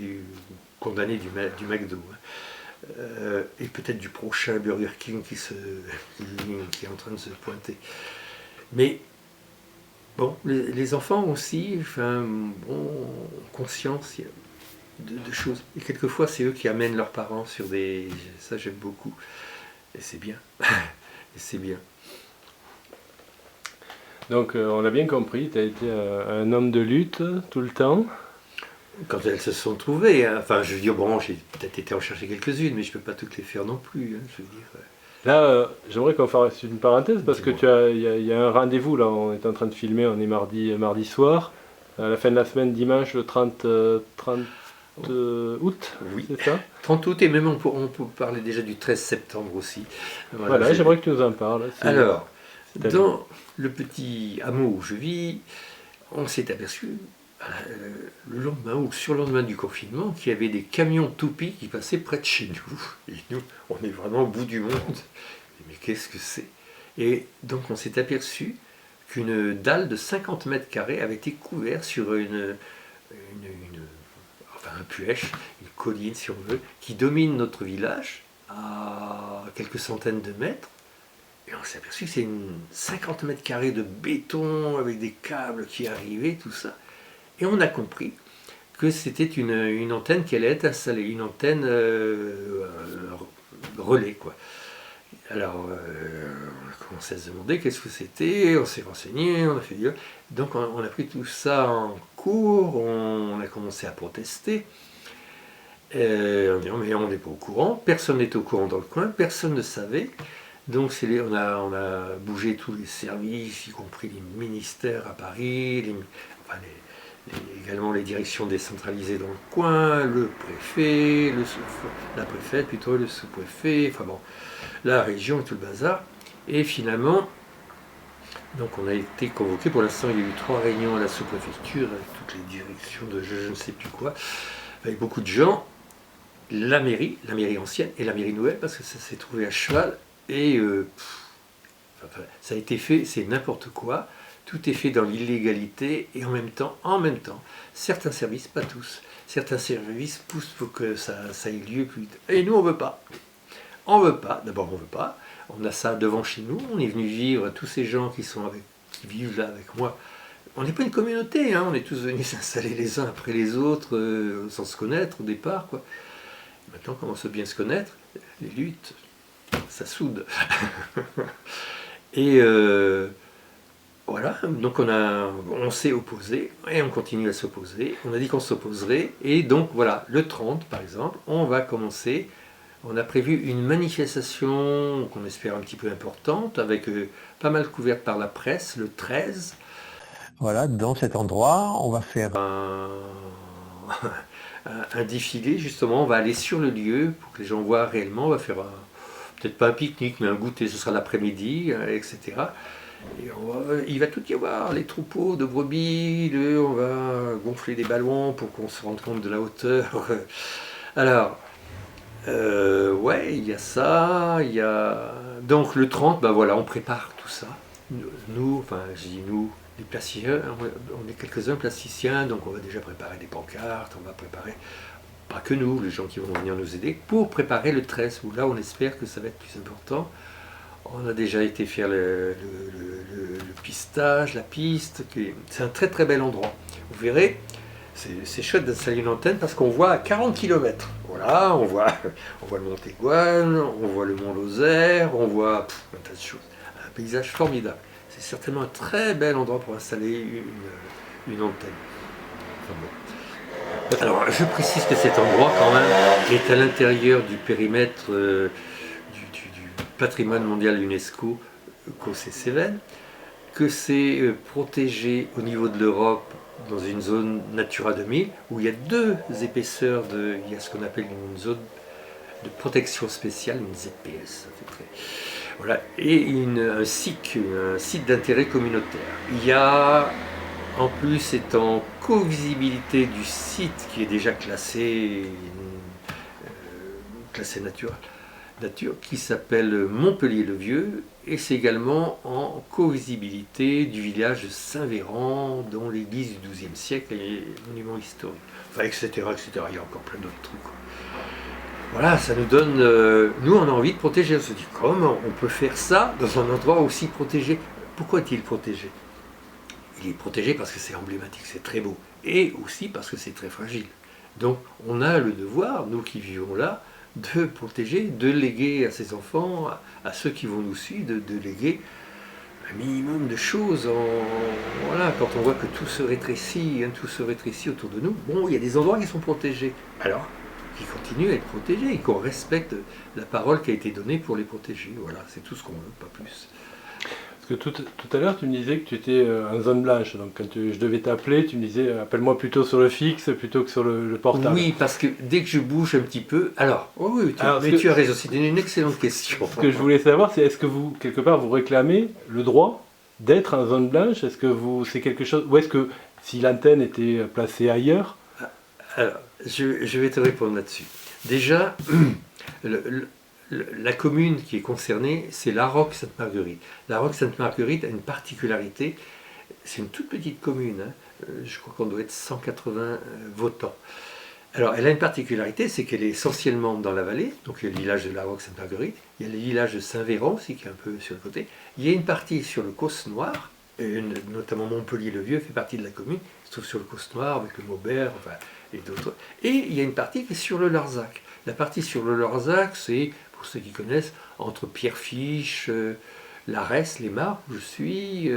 condamnés du McDo. Hein. Et peut-être du prochain Burger King qui est en train de se pointer. Mais bon, les enfants aussi, enfin, bon, conscience de choses. Et quelquefois, c'est eux qui amènent leurs parents sur des. Ça, j'aime beaucoup. Et c'est bien. Et c'est bien. Donc on l'a bien compris, tu as été un homme de lutte tout le temps. Quand elles se sont trouvées, hein. Enfin, je veux dire, bon, j'ai peut-être été en chercher quelques-unes, mais je ne peux pas toutes les faire non plus. Hein, je veux dire. Là, j'aimerais qu'on fasse une parenthèse parce que Dis-moi. il y a un rendez-vous là, on est en train de filmer, on est mardi soir, à la fin de la semaine, dimanche, le 30 août, Oui. c'est ça? 30 août, et même on peut parler déjà du 13 septembre aussi. Voilà, j'aimerais que tu nous en parles. Alors, c'est à lui. dans le petit hameau où je vis, on s'est aperçu le lendemain ou le surlendemain du confinement qu'il y avait des camions toupies qui passaient près de chez nous. Et nous, on est vraiment au bout du monde. Mais qu'est-ce que c'est? Et donc on s'est aperçu qu'une dalle de 50 mètres carrés avait été couverte sur enfin un puèche, une colline si on veut, qui domine notre village à quelques centaines de mètres. Et on s'est aperçu que c'est 50 mètres carrés de béton avec des câbles qui arrivaient, tout ça. Et on a compris que c'était une antenne qui allait être installée, une antenne relais, quoi. Alors, on a commencé à se demander qu'est-ce que c'était, on s'est renseigné, on a fait. Donc, on a pris tout ça en cours, on a commencé à protester. En disant, mais on n'est pas au courant, personne n'était au courant dans le coin, personne ne savait. Donc on a bougé tous les services, y compris les ministères à Paris, également les directions décentralisées dans le coin, le préfet, la préfète plutôt, le sous-préfet, enfin bon, la région et tout le bazar. Et finalement, donc on a été convoqué, pour l'instant il y a eu 3 réunions à la sous-préfecture avec toutes les directions de je ne sais plus quoi, avec beaucoup de gens, la mairie ancienne et la mairie nouvelle, parce que ça s'est trouvé à cheval, et ça a été fait, c'est n'importe quoi, tout est fait dans l'illégalité, et en même temps, certains services, pas tous, certains services poussent pour que ça ait lieu plus vite. Et nous on veut pas. D'abord on veut pas. On a ça devant chez nous, on est venu vivre, tous ces gens qui vivent là avec moi. On n'est pas une communauté, hein, on est tous venus s'installer les uns après les autres, sans se connaître au départ, quoi. Maintenant, on commence à bien se connaître, les luttes, ça soude. Et voilà, donc on s'est opposé, et on continue à s'opposer. On a dit qu'on s'opposerait, et donc voilà, le 30 par exemple, on va commencer. On a prévu une manifestation qu'on espère un petit peu importante, avec pas mal couverte par la presse, le 13. Voilà, dans cet endroit, on va faire un défilé, justement. On va aller sur le lieu pour que les gens voient réellement. On va faire peut-être pas un pique-nique, mais un goûter, ce sera l'après-midi, etc. Et il va tout y avoir, les troupeaux de brebis, on va gonfler des ballons pour qu'on se rende compte de la hauteur. Alors, ouais, il y a ça, il y a... Donc le 30, ben voilà, on prépare tout ça. Nous, enfin je dis nous, les plasticiens, on est quelques-uns plasticiens, donc on va déjà préparer des pancartes, on va préparer, pas que nous, les gens qui vont venir nous aider, pour préparer le 13, où là on espère que ça va être plus important. On a déjà été faire le pistage, la piste, c'est un très très bel endroit. Vous verrez, c'est chouette d'installer une antenne parce qu'on voit à 40 km. Voilà, on voit le Mont Tégoine, on voit le Mont Lozère, on voit un tas de choses. Un paysage formidable. C'est certainement un très bel endroit pour installer une antenne. Enfin bon. Alors, je précise que cet endroit, quand même, est à l'intérieur du périmètre du patrimoine mondial UNESCO, Causses-Cévennes, que c'est protégé au niveau de l'Europe dans une zone Natura 2000 où il y a 2 épaisseurs il y a ce qu'on appelle une zone de protection spéciale, une ZPS, voilà, et un SIC, un site d'intérêt communautaire. Il y a, en plus, étant co-visibilité du site qui est déjà classé nature, qui s'appelle Montpellier-le-Vieux, et c'est également en co-visibilité du village de Saint-Véran, dont l'église du XIIe siècle est monument historique, enfin, etc., etc. Il y a encore plein d'autres trucs. Voilà, ça nous donne... nous, on a envie de protéger. On se dit, comment on peut faire ça dans un endroit aussi protégé? Pourquoi est-il protégé? Il est protégé parce que c'est emblématique, c'est très beau, et aussi parce que c'est très fragile. Donc, on a le devoir, nous qui vivons là, de protéger, de léguer à ses enfants, à ceux qui vont nous suivre, de léguer un minimum de choses. Voilà, quand on voit que tout se rétrécit, tout se rétrécit autour de nous, bon, il y a des endroits qui sont protégés. Alors, qui continuent à être protégés et qu'on respecte la parole qui a été donnée pour les protéger. Voilà, c'est tout ce qu'on veut, pas plus. Parce que tout à l'heure, tu me disais que tu étais en zone blanche. Donc, quand je devais t'appeler, tu me disais appelle-moi plutôt sur le fixe plutôt que sur le portable. Oui, parce que dès que je bouge un petit peu. Alors, oui, tu as raison, c'est une excellente question. Ce que je voulais savoir, c'est est-ce que vous, quelque part, vous réclamez le droit d'être en zone blanche? Est-ce que c'est quelque chose. Ou est-ce que si l'antenne était placée ailleurs? Alors, je vais te répondre là-dessus. Déjà, la commune qui est concernée, c'est La Roque-Sainte-Marguerite. La Roque-Sainte-Marguerite a une particularité, c'est une toute petite commune, hein. Je crois qu'on doit être 180 votants. Alors, elle a une particularité, c'est qu'elle est essentiellement dans la vallée, donc il y a le village de La Roque-Sainte-Marguerite, il y a le village de Saint-Véran aussi, qui est un peu sur le côté, il y a une partie sur le Causse Noir, notamment Montpellier-le-Vieux fait partie de la commune, il se trouve sur le Causse Noir avec le Maubert, enfin, et d'autres. Et il y a une partie qui est sur le Larzac. La partie sur le Larzac, c'est, pour ceux qui connaissent, entre Pierrefiche, l'Arès, les Mares, où je suis,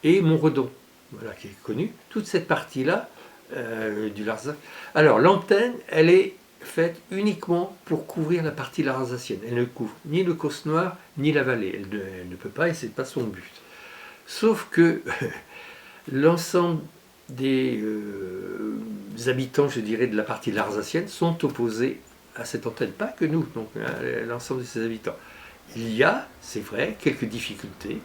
et Montredon, voilà, qui est connu. Toute cette partie-là du Larzac. Alors, l'antenne, elle est faite uniquement pour couvrir la partie alsacienne. Elle ne couvre ni le Causse Noire, ni la vallée. Elle ne peut pas et ce n'est pas son but. Sauf que l'ensemble des habitants, je dirais, de la partie alsacienne sont opposés à cette antenne. Pas que nous, donc l'ensemble de ces habitants. Il y a, c'est vrai, quelques difficultés.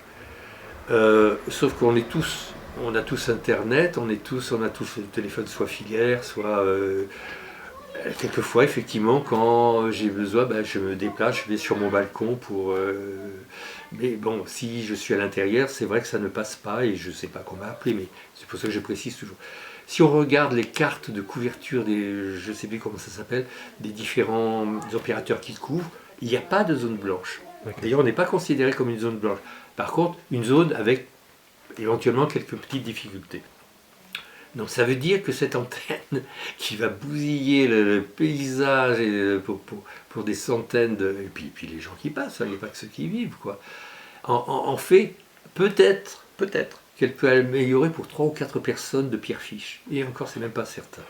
Sauf qu'on est tous, on a tous Internet, on a tous le téléphone soit filaire, soit... quelquefois, effectivement, quand j'ai besoin, je me déplace, je vais sur mon balcon pour... mais bon, si je suis à l'intérieur, c'est vrai que ça ne passe pas et je ne sais pas qu'on m'a appelé, mais c'est pour ça que je précise toujours. Si on regarde les cartes de couverture des, je ne sais plus comment ça s'appelle, des différents opérateurs qui couvrent, il n'y a pas de zone blanche. D'ailleurs, on n'est pas considéré comme une zone blanche. Par contre, une zone avec éventuellement quelques petites difficultés. Donc ça veut dire que cette antenne qui va bousiller le paysage pour des centaines de... Et puis les gens qui passent, il n'y a pas que ceux qui vivent, quoi. En fait, peut-être qu'elle peut améliorer pour 3 ou 4 personnes de Pierrefiche. Et encore, c'est même pas certain.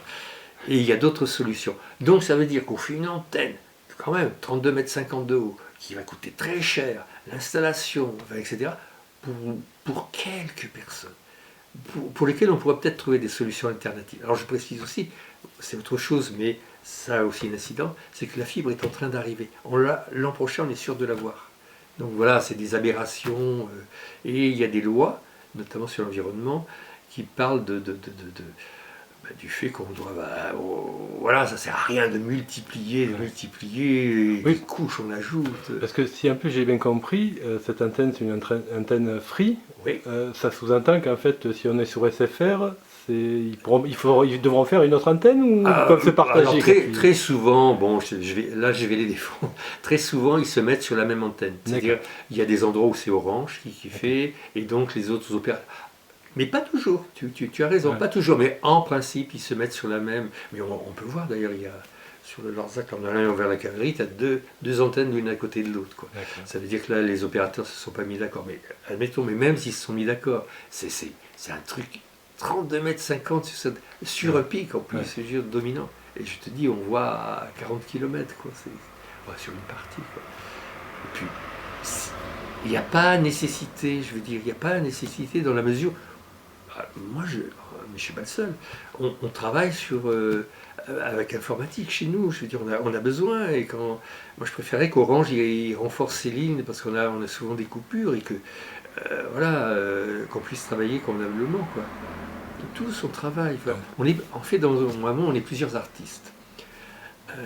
Et il y a d'autres solutions. Donc ça veut dire qu'on fait une antenne, quand même, 32,50 m de haut, qui va coûter très cher, l'installation, etc., pour quelques personnes, pour lesquelles on pourrait peut-être trouver des solutions alternatives. Alors je précise aussi, c'est autre chose, mais ça a aussi un incident, c'est que la fibre est en train d'arriver. L'an prochain, on est sûr de l'avoir. Donc voilà, c'est des aberrations, et il y a des lois, notamment sur l'environnement, qui parlent du fait qu'on doit... voilà, ça sert à rien de multiplier, Oui. des couches on ajoute. Parce que si un peu j'ai bien compris, cette antenne c'est une antenne free. Oui. Ça sous-entend qu'en fait, si on est sur SFR, ils devront faire une autre antenne ou ils peuvent se partager? Alors, très souvent, bon, je vais les défendre. Très souvent, ils se mettent sur la même antenne. C'est-à-dire, il y a des endroits où c'est Orange qui fait, et donc les autres opérateurs. Mais pas toujours, tu as raison, pas toujours, mais en principe, ils se mettent sur la même. Mais on peut voir d'ailleurs, il y a sur le Larzac, en allant vers la cavalerie, tu as deux antennes l'une à côté de l'autre. Ça veut dire que là, les opérateurs ne se sont pas mis d'accord. Mais admettons, mais même s'ils se sont mis d'accord, c'est un truc 32,50 m sur un pic en plus, c'est juste dominant. Et je te dis, on voit à 40 km, quoi. Sur une partie, quoi. Et puis, il n'y a pas nécessité, je veux dire, il n'y a pas nécessité dans la mesure. Moi, mais je ne suis pas le seul. On travaille avec informatique chez nous. Je veux dire, on a besoin. Et moi, je préférais qu'Orange il renforce ses lignes parce qu'on a souvent des coupures et que qu'on puisse travailler convenablement, quoi. Tous on travaille. En fait, dans un moment, on est plusieurs artistes.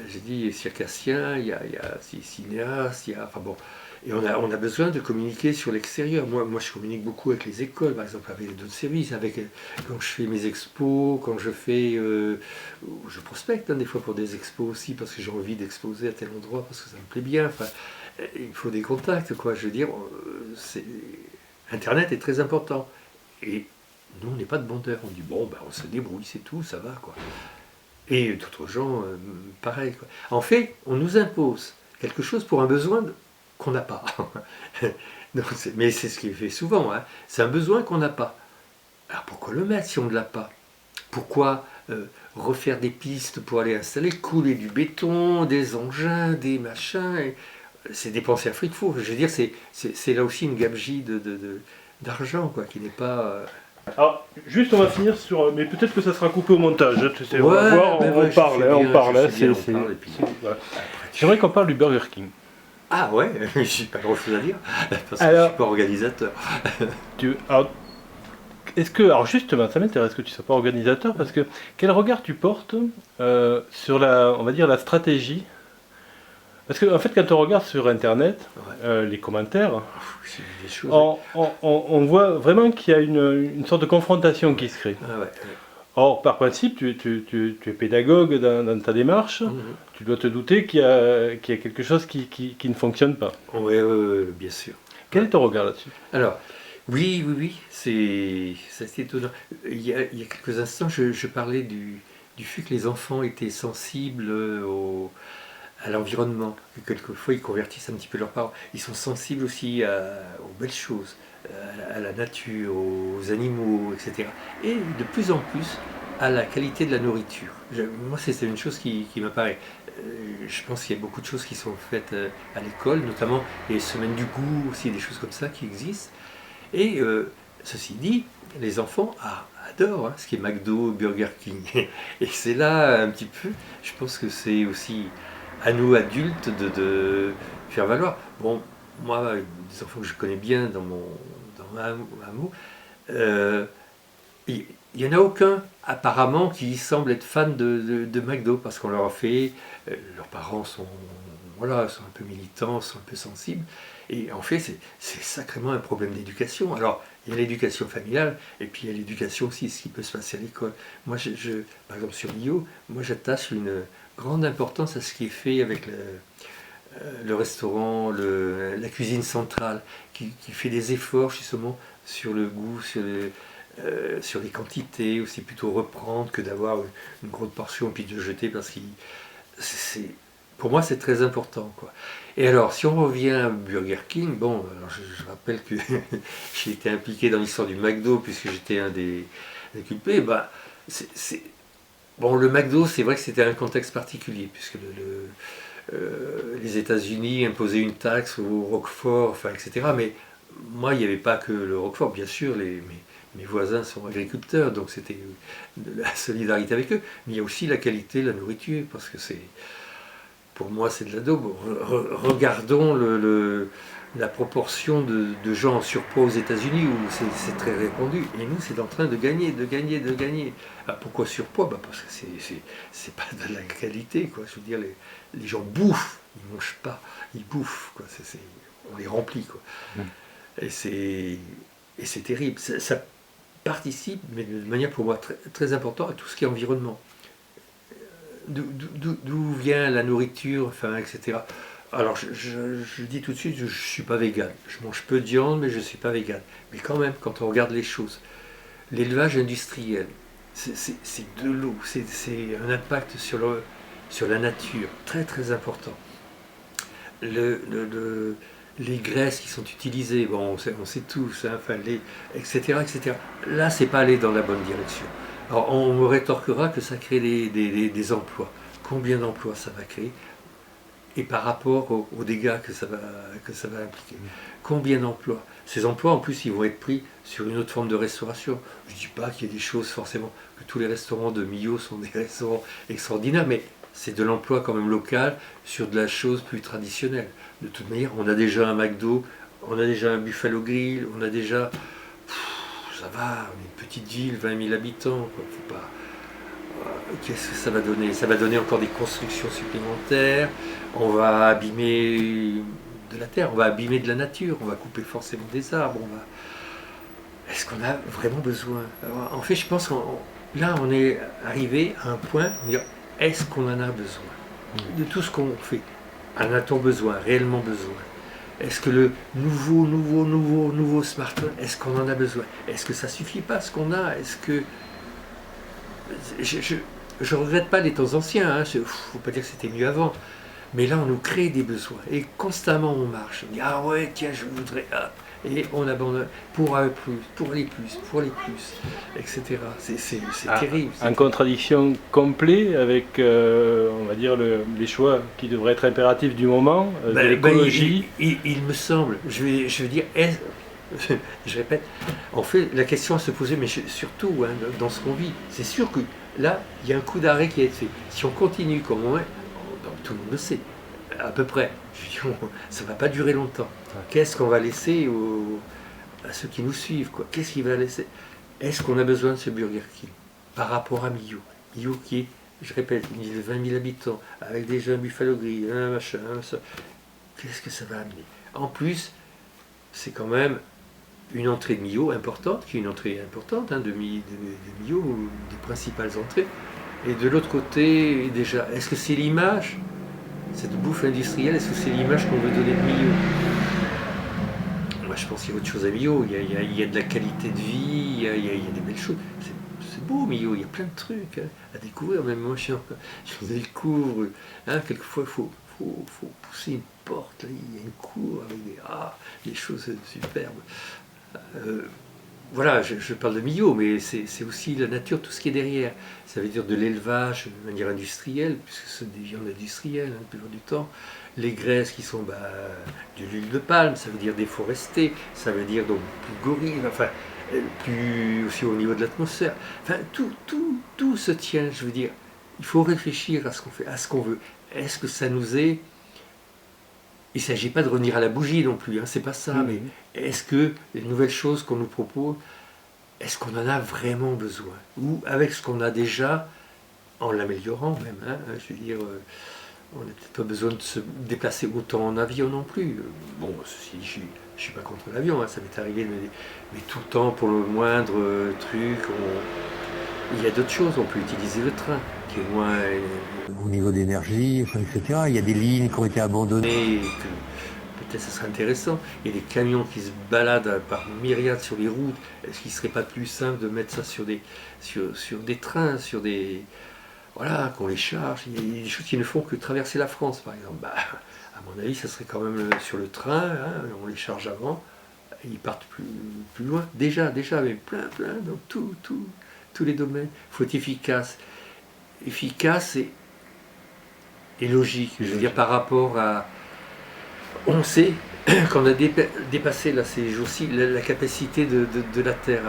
J'ai dit circassien, il y a cinéaste, enfin bon. Et on a besoin de communiquer sur l'extérieur. Moi, je communique beaucoup avec les écoles, par exemple, avec d'autres services, quand je fais mes expos, quand je prospecte des fois pour des expos aussi, parce que j'ai envie d'exposer à tel endroit, parce que ça me plaît bien. Enfin, il faut des contacts, quoi. Je veux dire, Internet est très important. Et nous, on n'est pas de bandeurs. On dit, bon, on se débrouille, c'est tout, ça va, quoi. Et d'autres gens, pareil, quoi. En fait, on nous impose quelque chose pour un besoin qu'on n'a pas. Mais c'est ce qui est fait souvent, hein. C'est un besoin qu'on n'a pas. Alors pourquoi le mettre si on ne l'a pas? Pourquoi refaire des pistes pour aller installer, couler du béton, des engins, des machins? C'est dépenser à fric fou. Je veux dire, c'est là aussi une gabegie d'argent, quoi, qui n'est pas... Alors, juste on va finir sur... Mais peut-être que ça sera coupé au montage, tu sais, on va voir, on parle. J'aimerais qu'on parle du Burger King. Ah ouais, j'ai pas grand chose à dire, parce que je suis pas organisateur. Alors justement, ça m'intéresse que tu sois pas organisateur, parce que quel regard tu portes sur on va dire la stratégie? Parce qu'en fait, quand on regarde sur Internet, les commentaires, on voit vraiment qu'il y a une sorte de confrontation qui se crée. Or, par principe, tu es pédagogue dans ta démarche, tu dois te douter qu'il y a quelque chose qui ne fonctionne pas. Oui, bien sûr. Quel est ton regard là-dessus? Alors, oui, c'est étonnant. Il y a quelques instants, je parlais du fait que les enfants étaient sensibles à l'environnement. Quelquefois, ils convertissent un petit peu leurs parents. Ils sont sensibles aussi aux belles choses, à la nature, aux animaux, etc. Et de plus en plus, à la qualité de la nourriture. Moi, c'est une chose qui m'apparaît. Je pense qu'il y a beaucoup de choses qui sont faites à l'école, notamment les semaines du goût, aussi des choses comme ça qui existent. Et ceci dit, les enfants adorent ce qui est McDo, Burger King. Et c'est là un petit peu, je pense que c'est aussi à nous adultes de faire valoir. Bon, moi, des enfants que je connais bien dans ma amour, il n'y en a aucun apparemment qui semble être fan de McDo parce qu'on leur a fait, leurs parents sont un peu militants, sont un peu sensibles, et en fait c'est sacrément un problème d'éducation. Alors il y a l'éducation familiale et puis il y a l'éducation aussi, ce qui peut se passer à l'école. Moi par exemple sur Mio, moi j'attache une grande importance à ce qui est fait avec le restaurant, la cuisine centrale, qui fait des efforts justement sur le goût, sur les quantités, aussi plutôt reprendre que d'avoir une grosse portion puis de jeter, parce que pour moi c'est très important, quoi. Et alors si on revient à Burger King, bon, alors je rappelle que j'ai été impliqué dans l'histoire du McDo puisque j'étais un des culpés. Bon, le McDo, c'est vrai que c'était un contexte particulier puisque les États-Unis imposaient une taxe au Roquefort, enfin, etc. Mais moi, il n'y avait pas que le Roquefort, bien sûr, mes voisins sont agriculteurs, donc c'était de la solidarité avec eux, mais il y a aussi la qualité de la nourriture, parce que pour moi, c'est de la daube. Regardons la proportion de gens en surpoids aux États-Unis, où c'est très répandu, et nous, c'est en train de gagner. Alors, pourquoi surpoids? Parce que c'est pas de la qualité, quoi. Je veux dire, les gens bouffent, ils mangent pas, ils bouffent, quoi. On les remplit, quoi. Et c'est terrible. Ça participe, mais de manière pour moi très, très importante, à tout ce qui est environnement. D'où vient la nourriture, enfin, etc. Alors je dis tout de suite, je ne suis pas végane. Je mange peu de viande, mais je ne suis pas végane. Mais quand même, quand on regarde les choses, l'élevage industriel, c'est de l'eau, c'est un impact sur la nature, très très important. Les graisses qui sont utilisées, bon, on sait tous, hein, enfin, etc., etc. Là, c'est pas aller dans la bonne direction. Alors, on me rétorquera que ça crée des emplois. Combien d'emplois ça va créer? Et par rapport aux dégâts que ça va impliquer. Combien d'emplois? Ces emplois, en plus, ils vont être pris sur une autre forme de restauration. Je ne dis pas qu'il y a des choses forcément, que tous les restaurants de Millau sont des restaurants extraordinaires, mais c'est de l'emploi quand même local sur de la chose plus traditionnelle. De toute manière, on a déjà un McDo, on a déjà un Buffalo Grill, on a déjà... ça va, on est une petite ville, 20 000 habitants, quoi. Faut pas... Qu'est-ce que ça va donner? Ça va donner encore des constructions supplémentaires, on va abîmer de la terre, on va abîmer de la nature, on va couper forcément des arbres, Est-ce qu'on a vraiment besoin? Alors, en fait, je pense là, on est arrivé à un point où dire, est-ce qu'on en a besoin? De tout ce qu'on fait, en a-t-on besoin, réellement besoin? Est-ce que le nouveau smartphone, est-ce qu'on en a besoin? Est-ce que ça suffit pas ce qu'on a? Est-ce que... Je ne regrette pas les temps anciens, hein. Faut pas dire que c'était mieux avant. Mais là, on nous crée des besoins. Et constamment, on marche. On dit, ah ouais, tiens, je voudrais... Ah. Et on abandonne pour aller plus, etc. C'est terrible. En contradiction complète avec, on va dire, les choix qui devraient être impératifs du moment, de l'écologie. Il me semble, je veux dire, je répète, en fait, la question à se poser, mais surtout hein, dans ce qu'on vit, c'est sûr que là, il y a un coup d'arrêt qui a été fait. Si on continue comme on est, tout le monde le sait, à peu près, ça ne va pas durer longtemps. Qu'est-ce qu'on va laisser à ceux qui nous suivent, quoi? Qu'est-ce qu'il va laisser? Est-ce qu'on a besoin de ce Burger King par rapport à Millau? Millau qui est, je répète, une ville de 20 000 habitants, avec déjà un Buffalo Grill, un machin, ça. Qu'est-ce que ça va amener? En plus, c'est quand même une entrée de Millau importante, qui est une entrée importante hein, de Millau, des principales entrées. Et de l'autre côté, déjà, est-ce que c'est l'image, cette bouffe industrielle, est-ce que c'est l'image qu'on veut donner de Millau? Moi, je pense qu'il y a autre chose à Millau. Il y a de la qualité de vie, il y a des belles choses. C'est beau, Millau, il y a plein de trucs hein, à découvrir. Même moi, je découvre. Hein, quelquefois, il faut pousser une porte. Là, il y a une cour avec des choses superbes. voilà, je parle de Millau, mais c'est aussi la nature, tout ce qui est derrière. Ça veut dire de l'élevage de manière industrielle, puisque c'est des viandes industrielles, la plupart du temps. Les graisses qui sont de l'huile de palme, ça veut dire déforesté, ça veut dire donc plus gorille, enfin, plus aussi au niveau de l'atmosphère. Enfin, tout se tient, je veux dire. Il faut réfléchir à ce qu'on fait, à ce qu'on veut. Est-ce que ça nous est... Il ne s'agit pas de revenir à la bougie non plus, hein, c'est pas ça, mais est-ce que les nouvelles choses qu'on nous propose, est-ce qu'on en a vraiment besoin? Ou avec ce qu'on a déjà, en l'améliorant même, hein, je veux dire, on n'a peut-être pas besoin de se déplacer autant en avion non plus. Bon, ceci, je ne suis pas contre l'avion, hein, ça m'est arrivé, mais tout le temps, pour le moindre truc, il y a d'autres choses, on peut utiliser le train, qui est moins... Au niveau d'énergie, enfin, etc., il y a des lignes qui ont été abandonnées. Peut-être ça serait intéressant. Il y a des camions qui se baladent par myriades sur les routes. Est-ce qu'il ne serait pas plus simple de mettre ça sur des trains, sur des... Voilà, qu'on les charge. Il y a des choses qui ne font que traverser la France, par exemple. À mon avis, ça serait quand même sur le train, hein, on les charge avant, ils partent plus loin. Déjà, mais plein, dans tous les domaines. Il faut être efficace. Efficace et logique. Je veux dire, par rapport à... On sait qu'on a dépassé là, ces jours-ci la capacité de la Terre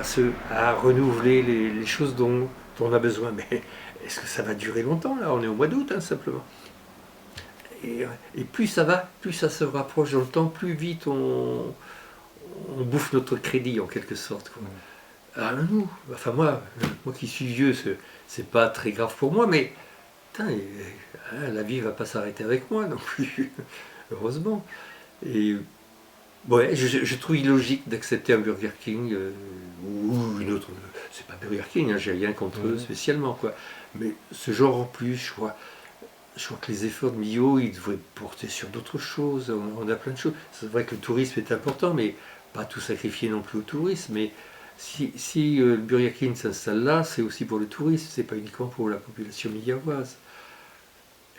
à renouveler les choses dont on a besoin. Mais est-ce que ça va durer longtemps là? On est au mois d'août, hein, simplement. Et plus ça va, plus ça se rapproche dans le temps, plus vite on bouffe notre crédit en quelque sorte, quoi. Alors nous, enfin moi qui suis vieux, c'est pas très grave pour moi, mais putain, la vie va pas s'arrêter avec moi non plus, heureusement. Et ouais, je trouve illogique d'accepter un Burger King ou une autre. C'est pas Burger King, hein, j'ai rien contre eux spécialement, quoi. Mais ce genre en plus, je crois que les efforts de Millau, ils devraient porter sur d'autres choses. On a plein de choses. C'est vrai que le tourisme est important, mais pas tout sacrifier non plus au tourisme. Mais si le Burger King s'installe là, c'est aussi pour le tourisme, c'est pas uniquement pour la population millau-voise.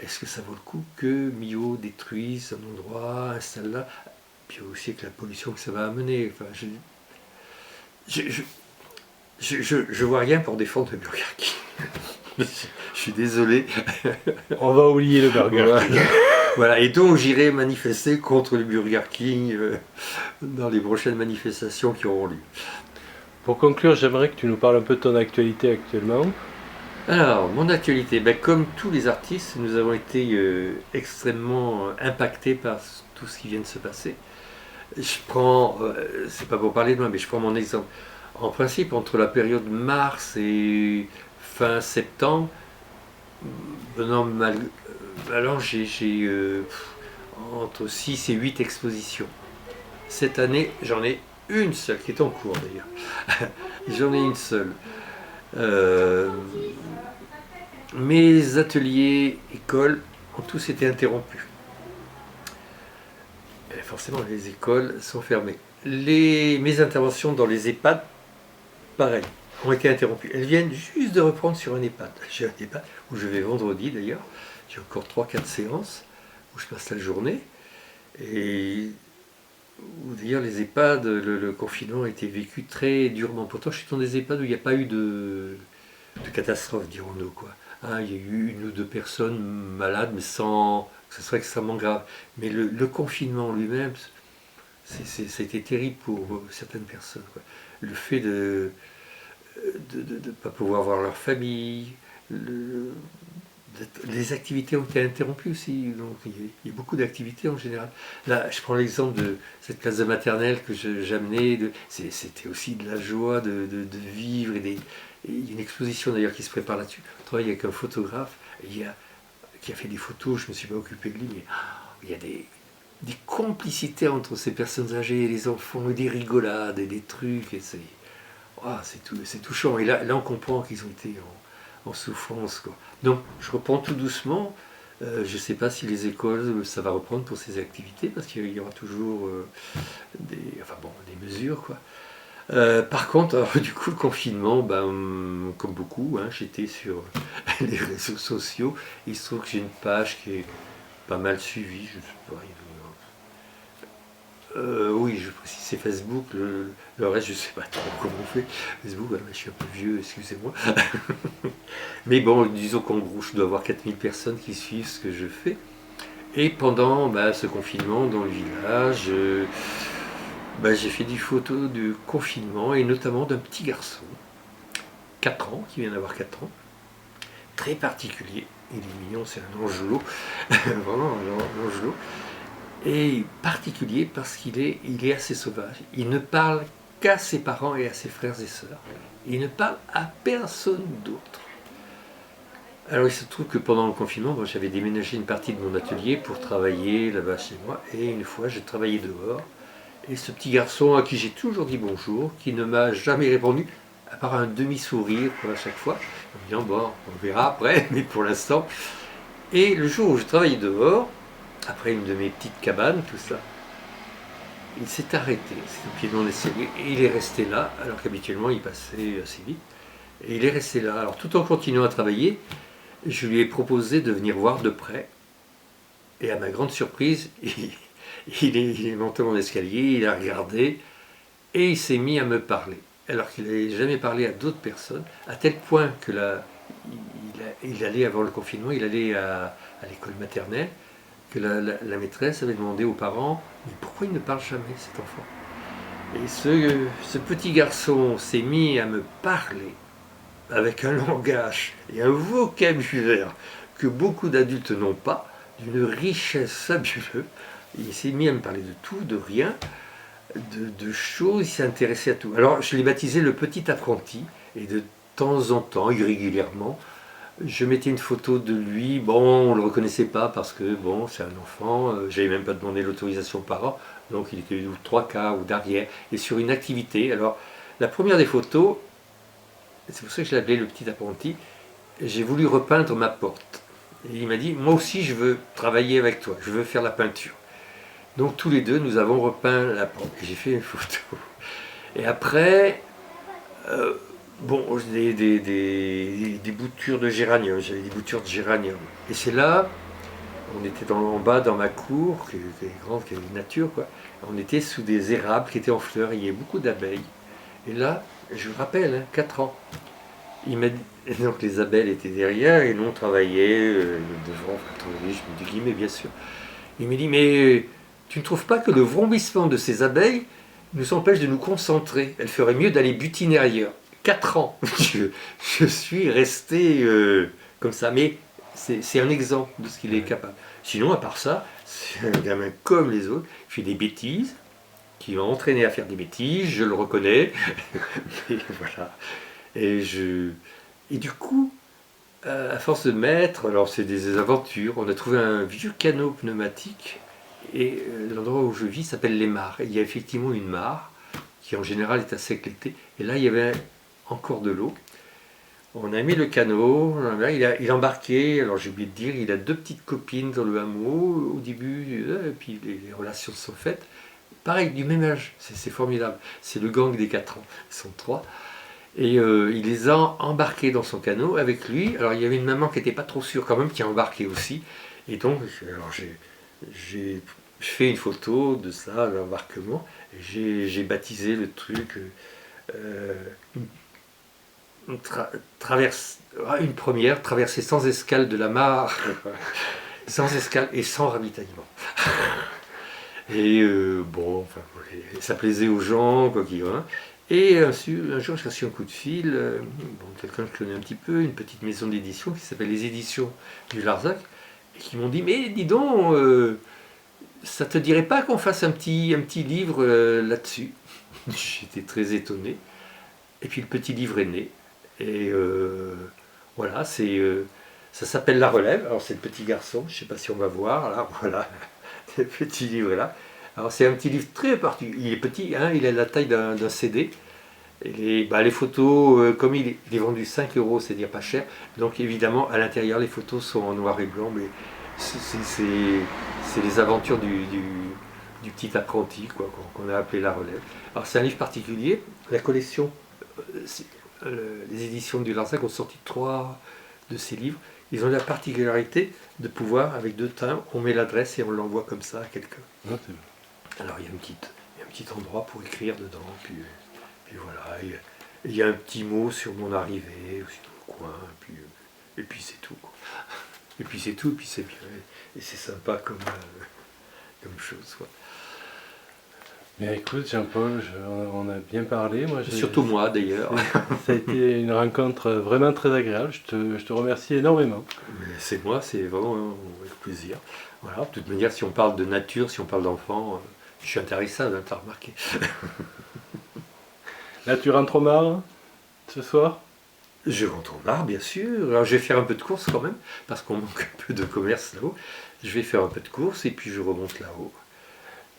Est-ce que ça vaut le coup que Millau détruise un endroit, installe là, puis aussi avec la pollution que ça va amener. Enfin, je vois rien pour défendre le Burger King. Je suis désolé. On va oublier le Burger King. Voilà, et donc j'irai manifester contre le Burger King dans les prochaines manifestations qui auront lieu. Pour conclure, j'aimerais que tu nous parles un peu de ton actualité actuellement. Alors, mon actualité, comme tous les artistes, nous avons été extrêmement impactés par tout ce qui vient de se passer. Je prends, c'est pas pour parler de moi, mais je prends mon exemple. En principe, entre la période mars et fin septembre, alors j'ai entre 6 et 8 expositions. Cette année, j'en ai une seule, qui est en cours d'ailleurs. J'en ai une seule. Mes ateliers, écoles, ont tous été interrompus. Et forcément, les écoles sont fermées. Mes interventions dans les EHPAD, pareil, ont été interrompues. Elles viennent juste de reprendre sur un EHPAD. J'ai un EHPAD où je vais vendredi d'ailleurs. J'ai encore 3-4 séances où je passe la journée. Et où d'ailleurs les EHPAD, le confinement a été vécu très durement. Pourtant, je suis dans des EHPAD où il n'y a pas eu de catastrophe, dirons-nous, quoi. Hein, il y a eu 1 ou 2 personnes malades, mais sans que ce soit extrêmement grave. Mais le confinement lui-même, ça a été terrible pour certaines personnes, quoi. Le fait de ne pas pouvoir voir leur famille, les activités ont été interrompues aussi, donc il y a beaucoup d'activités en général. Là, je prends l'exemple de cette classe de maternelle que j'amenais, c'était aussi de la joie de vivre, il y a une exposition d'ailleurs qui se prépare là-dessus. Je travaille avec un photographe qui a fait des photos, je ne me suis pas occupé de lui, mais il y a des complicités entre ces personnes âgées et les enfants, et des rigolades et des trucs, et c'est touchant. Et là on comprend qu'ils ont été en souffrance, quoi. Donc je reprends tout doucement. Je ne sais pas si les écoles, ça va reprendre pour ces activités, parce qu'il y aura toujours des mesures, quoi. Par contre, alors, du coup, le confinement, comme beaucoup, hein, j'étais sur les réseaux sociaux. Il se trouve que j'ai une page qui est pas mal suivie, je sais pas, Oui, je précise, c'est Facebook. Le reste, je ne sais pas trop comment on fait. Facebook, je suis un peu vieux, excusez-moi. Mais bon, disons qu'en gros, je dois avoir 4000 personnes qui suivent ce que je fais. Et pendant ce confinement dans le village, j'ai fait des photos de confinement et notamment d'un petit garçon, 4 ans, qui vient d'avoir 4 ans, très particulier. Il est mignon, c'est un angelot, vraiment un angelot. Et particulier parce qu'il est assez sauvage. Il ne parle qu'à ses parents et à ses frères et sœurs. Il ne parle à personne d'autre. Alors il se trouve que pendant le confinement, j'avais déménagé une partie de mon atelier pour travailler là-bas chez moi. Et une fois, j'ai travaillé dehors. Et ce petit garçon à qui j'ai toujours dit bonjour, qui ne m'a jamais répondu, à part un demi-sourire à chaque fois, en me disant, bon, on verra après, mais pour l'instant. Et le jour où je travaillais dehors, après une de mes petites cabanes, tout ça, il s'est arrêté, c'est au pied de mon escalier, et il est resté là, alors qu'habituellement il passait assez vite. Et il est resté là. Alors tout en continuant à travailler, je lui ai proposé de venir voir de près. Et à ma grande surprise, il est monté mon escalier, il a regardé, et il s'est mis à me parler. Alors qu'il n'avait jamais parlé à d'autres personnes, à tel point que il allait, avant le confinement, il allait à l'école maternelle, que la maîtresse avait demandé aux parents, mais pourquoi il ne parle jamais, cet enfant? Et ce petit garçon s'est mis à me parler avec un langage et un vocabulaire que beaucoup d'adultes n'ont pas, d'une richesse fabuleuse. Il s'est mis à me parler de tout, de rien, de choses, il s'est intéressé à tout. Alors je l'ai baptisé le petit apprenti, et de temps en temps, irrégulièrement, je mettais une photo de lui. Bon, on ne le reconnaissait pas parce que bon, c'est un enfant, j'avais même pas demandé l'autorisation aux parents, donc il était ou 3 quarts ou derrière, et sur une activité. Alors la première des photos, c'est pour ça que je l'ai appelé le petit apprenti, j'ai voulu repeindre ma porte. Et il m'a dit, moi aussi je veux travailler avec toi, je veux faire la peinture. Donc tous les deux, nous avons repeint la porte. J'ai fait une photo. Et après, des boutures de géranium. J'avais des boutures de géranium. Et c'est là, on était en bas dans ma cour, qui était grande, qui avait une nature, quoi. On était sous des érables qui étaient en fleurs. Il y avait beaucoup d'abeilles. Et là, je me rappelle, 4 ans. Il m'a dit, donc les abeilles étaient derrière et nous on travaillait devant. Attendez, je me dis, mais bien sûr. Il m'a dit, mais tu ne trouves pas que le vrombissement de ces abeilles nous empêche de nous concentrer? Elle ferait mieux d'aller butiner ailleurs. 4 ans, je suis resté comme ça, mais c'est un exemple de ce qu'il est capable. Sinon, à part ça, c'est un gamin comme les autres, il fait des bêtises, qui m'a entraîné à faire des bêtises, je le reconnais, et voilà. Et du coup, à force de mettre, alors c'est des aventures, on a trouvé un vieux canot pneumatique, et l'endroit où je vis s'appelle les mares. Et il y a effectivement une mare, qui en général est à sec l'été, et là il y avait encore de l'eau. On a mis le canot, il a embarqué, alors j'ai oublié de dire, il a 2 petites copines dans le hameau au début, et puis les relations se sont faites. Pareil, du même âge, c'est formidable. C'est le gang des 4 ans, ils sont 3. Et il les a embarqués dans son canot avec lui. Alors il y avait une maman qui n'était pas trop sûre quand même, qui a embarqué aussi. Et donc, alors j'ai fait une photo de ça, l'embarquement. J'ai baptisé le truc une première traversée sans escale de la mare, sans escale et sans ravitaillement. Et bon, enfin, ça plaisait aux gens, quoi qu'il y ait. Et un jour, j'ai reçu un coup de fil, quelqu'un que je connais un petit peu, une petite maison d'édition qui s'appelle les Éditions du Larzac, et qui m'ont dit, mais dis donc, ça te dirait pas qu'on fasse un petit livre là-dessus? J'étais très étonné. Et puis le petit livre est né. Et voilà, ça s'appelle La Relève. Alors c'est le petit garçon, je ne sais pas si on va voir, là, voilà, le petit livre est là. Alors c'est un petit livre très particulier, il est petit, hein, il a la taille d'un CD. Et les photos, comme il est vendu 5 €, c'est dire pas cher, donc évidemment à l'intérieur les photos sont en noir et blanc, mais c'est les aventures du petit apprenti, quoi, qu'on a appelé La Relève. Alors c'est un livre particulier, la collection, les éditions du Larzac ont sorti 3 de ces livres. Ils ont la particularité de pouvoir, avec 2 timbres, on met l'adresse et on l'envoie comme ça à quelqu'un. Alors il y a un petit endroit pour écrire dedans, puis voilà, il y a un petit mot sur mon arrivée, aussi dans le coin, et puis c'est tout, quoi. Et puis c'est tout, et puis c'est bien, et c'est sympa comme chose, quoi. Mais écoute Jean-Paul, on a bien parlé. Surtout moi d'ailleurs. Ça a été une rencontre vraiment très agréable, je te remercie énormément. C'est moi, c'est vraiment avec plaisir. Voilà, de toute manière, si on parle de nature, si on parle d'enfants, je suis intéressable, hein, t'as remarqué. Là tu rentres au Mar ce soir? Je rentre au Mar, bien sûr. Alors je vais faire un peu de course quand même, parce qu'on manque un peu de commerce là-haut. Je vais faire un peu de course et puis je remonte là-haut.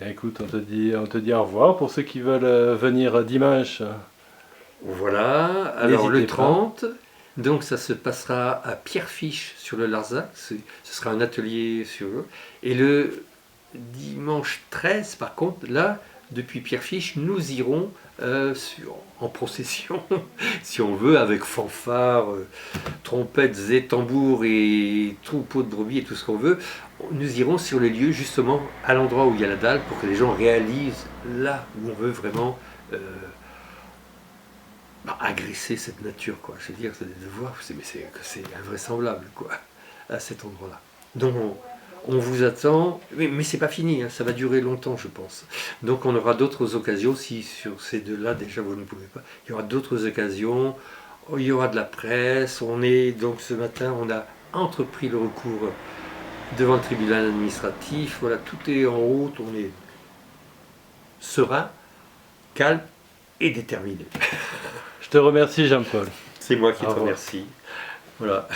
Écoute, on te dit au revoir pour ceux qui veulent venir dimanche. Voilà, alors le 30, donc ça se passera à Pierrefiche sur le Larzac, ce sera un atelier sur eux. Et le dimanche 13, par contre, là, depuis Pierrefiche, nous irons en procession, si on veut, avec fanfare, trompettes et tambours et troupeaux de brebis et tout ce qu'on veut. Nous irons sur les lieux, justement, à l'endroit où il y a la dalle, pour que les gens réalisent là où on veut vraiment agresser cette nature, quoi. Je veux dire, c'est de voir, c'est invraisemblable, quoi, à cet endroit-là. Donc, on vous attend, mais c'est pas fini, hein, ça va durer longtemps, je pense. Donc, on aura d'autres occasions, si sur ces deux-là, déjà, vous ne pouvez pas, il y aura d'autres occasions, il y aura de la presse, donc ce matin, on a entrepris le recours devant le tribunal administratif, voilà, tout est en route, on est serein, calme et déterminé. Je te remercie Jean-Paul. C'est moi qui te remercie. Voilà.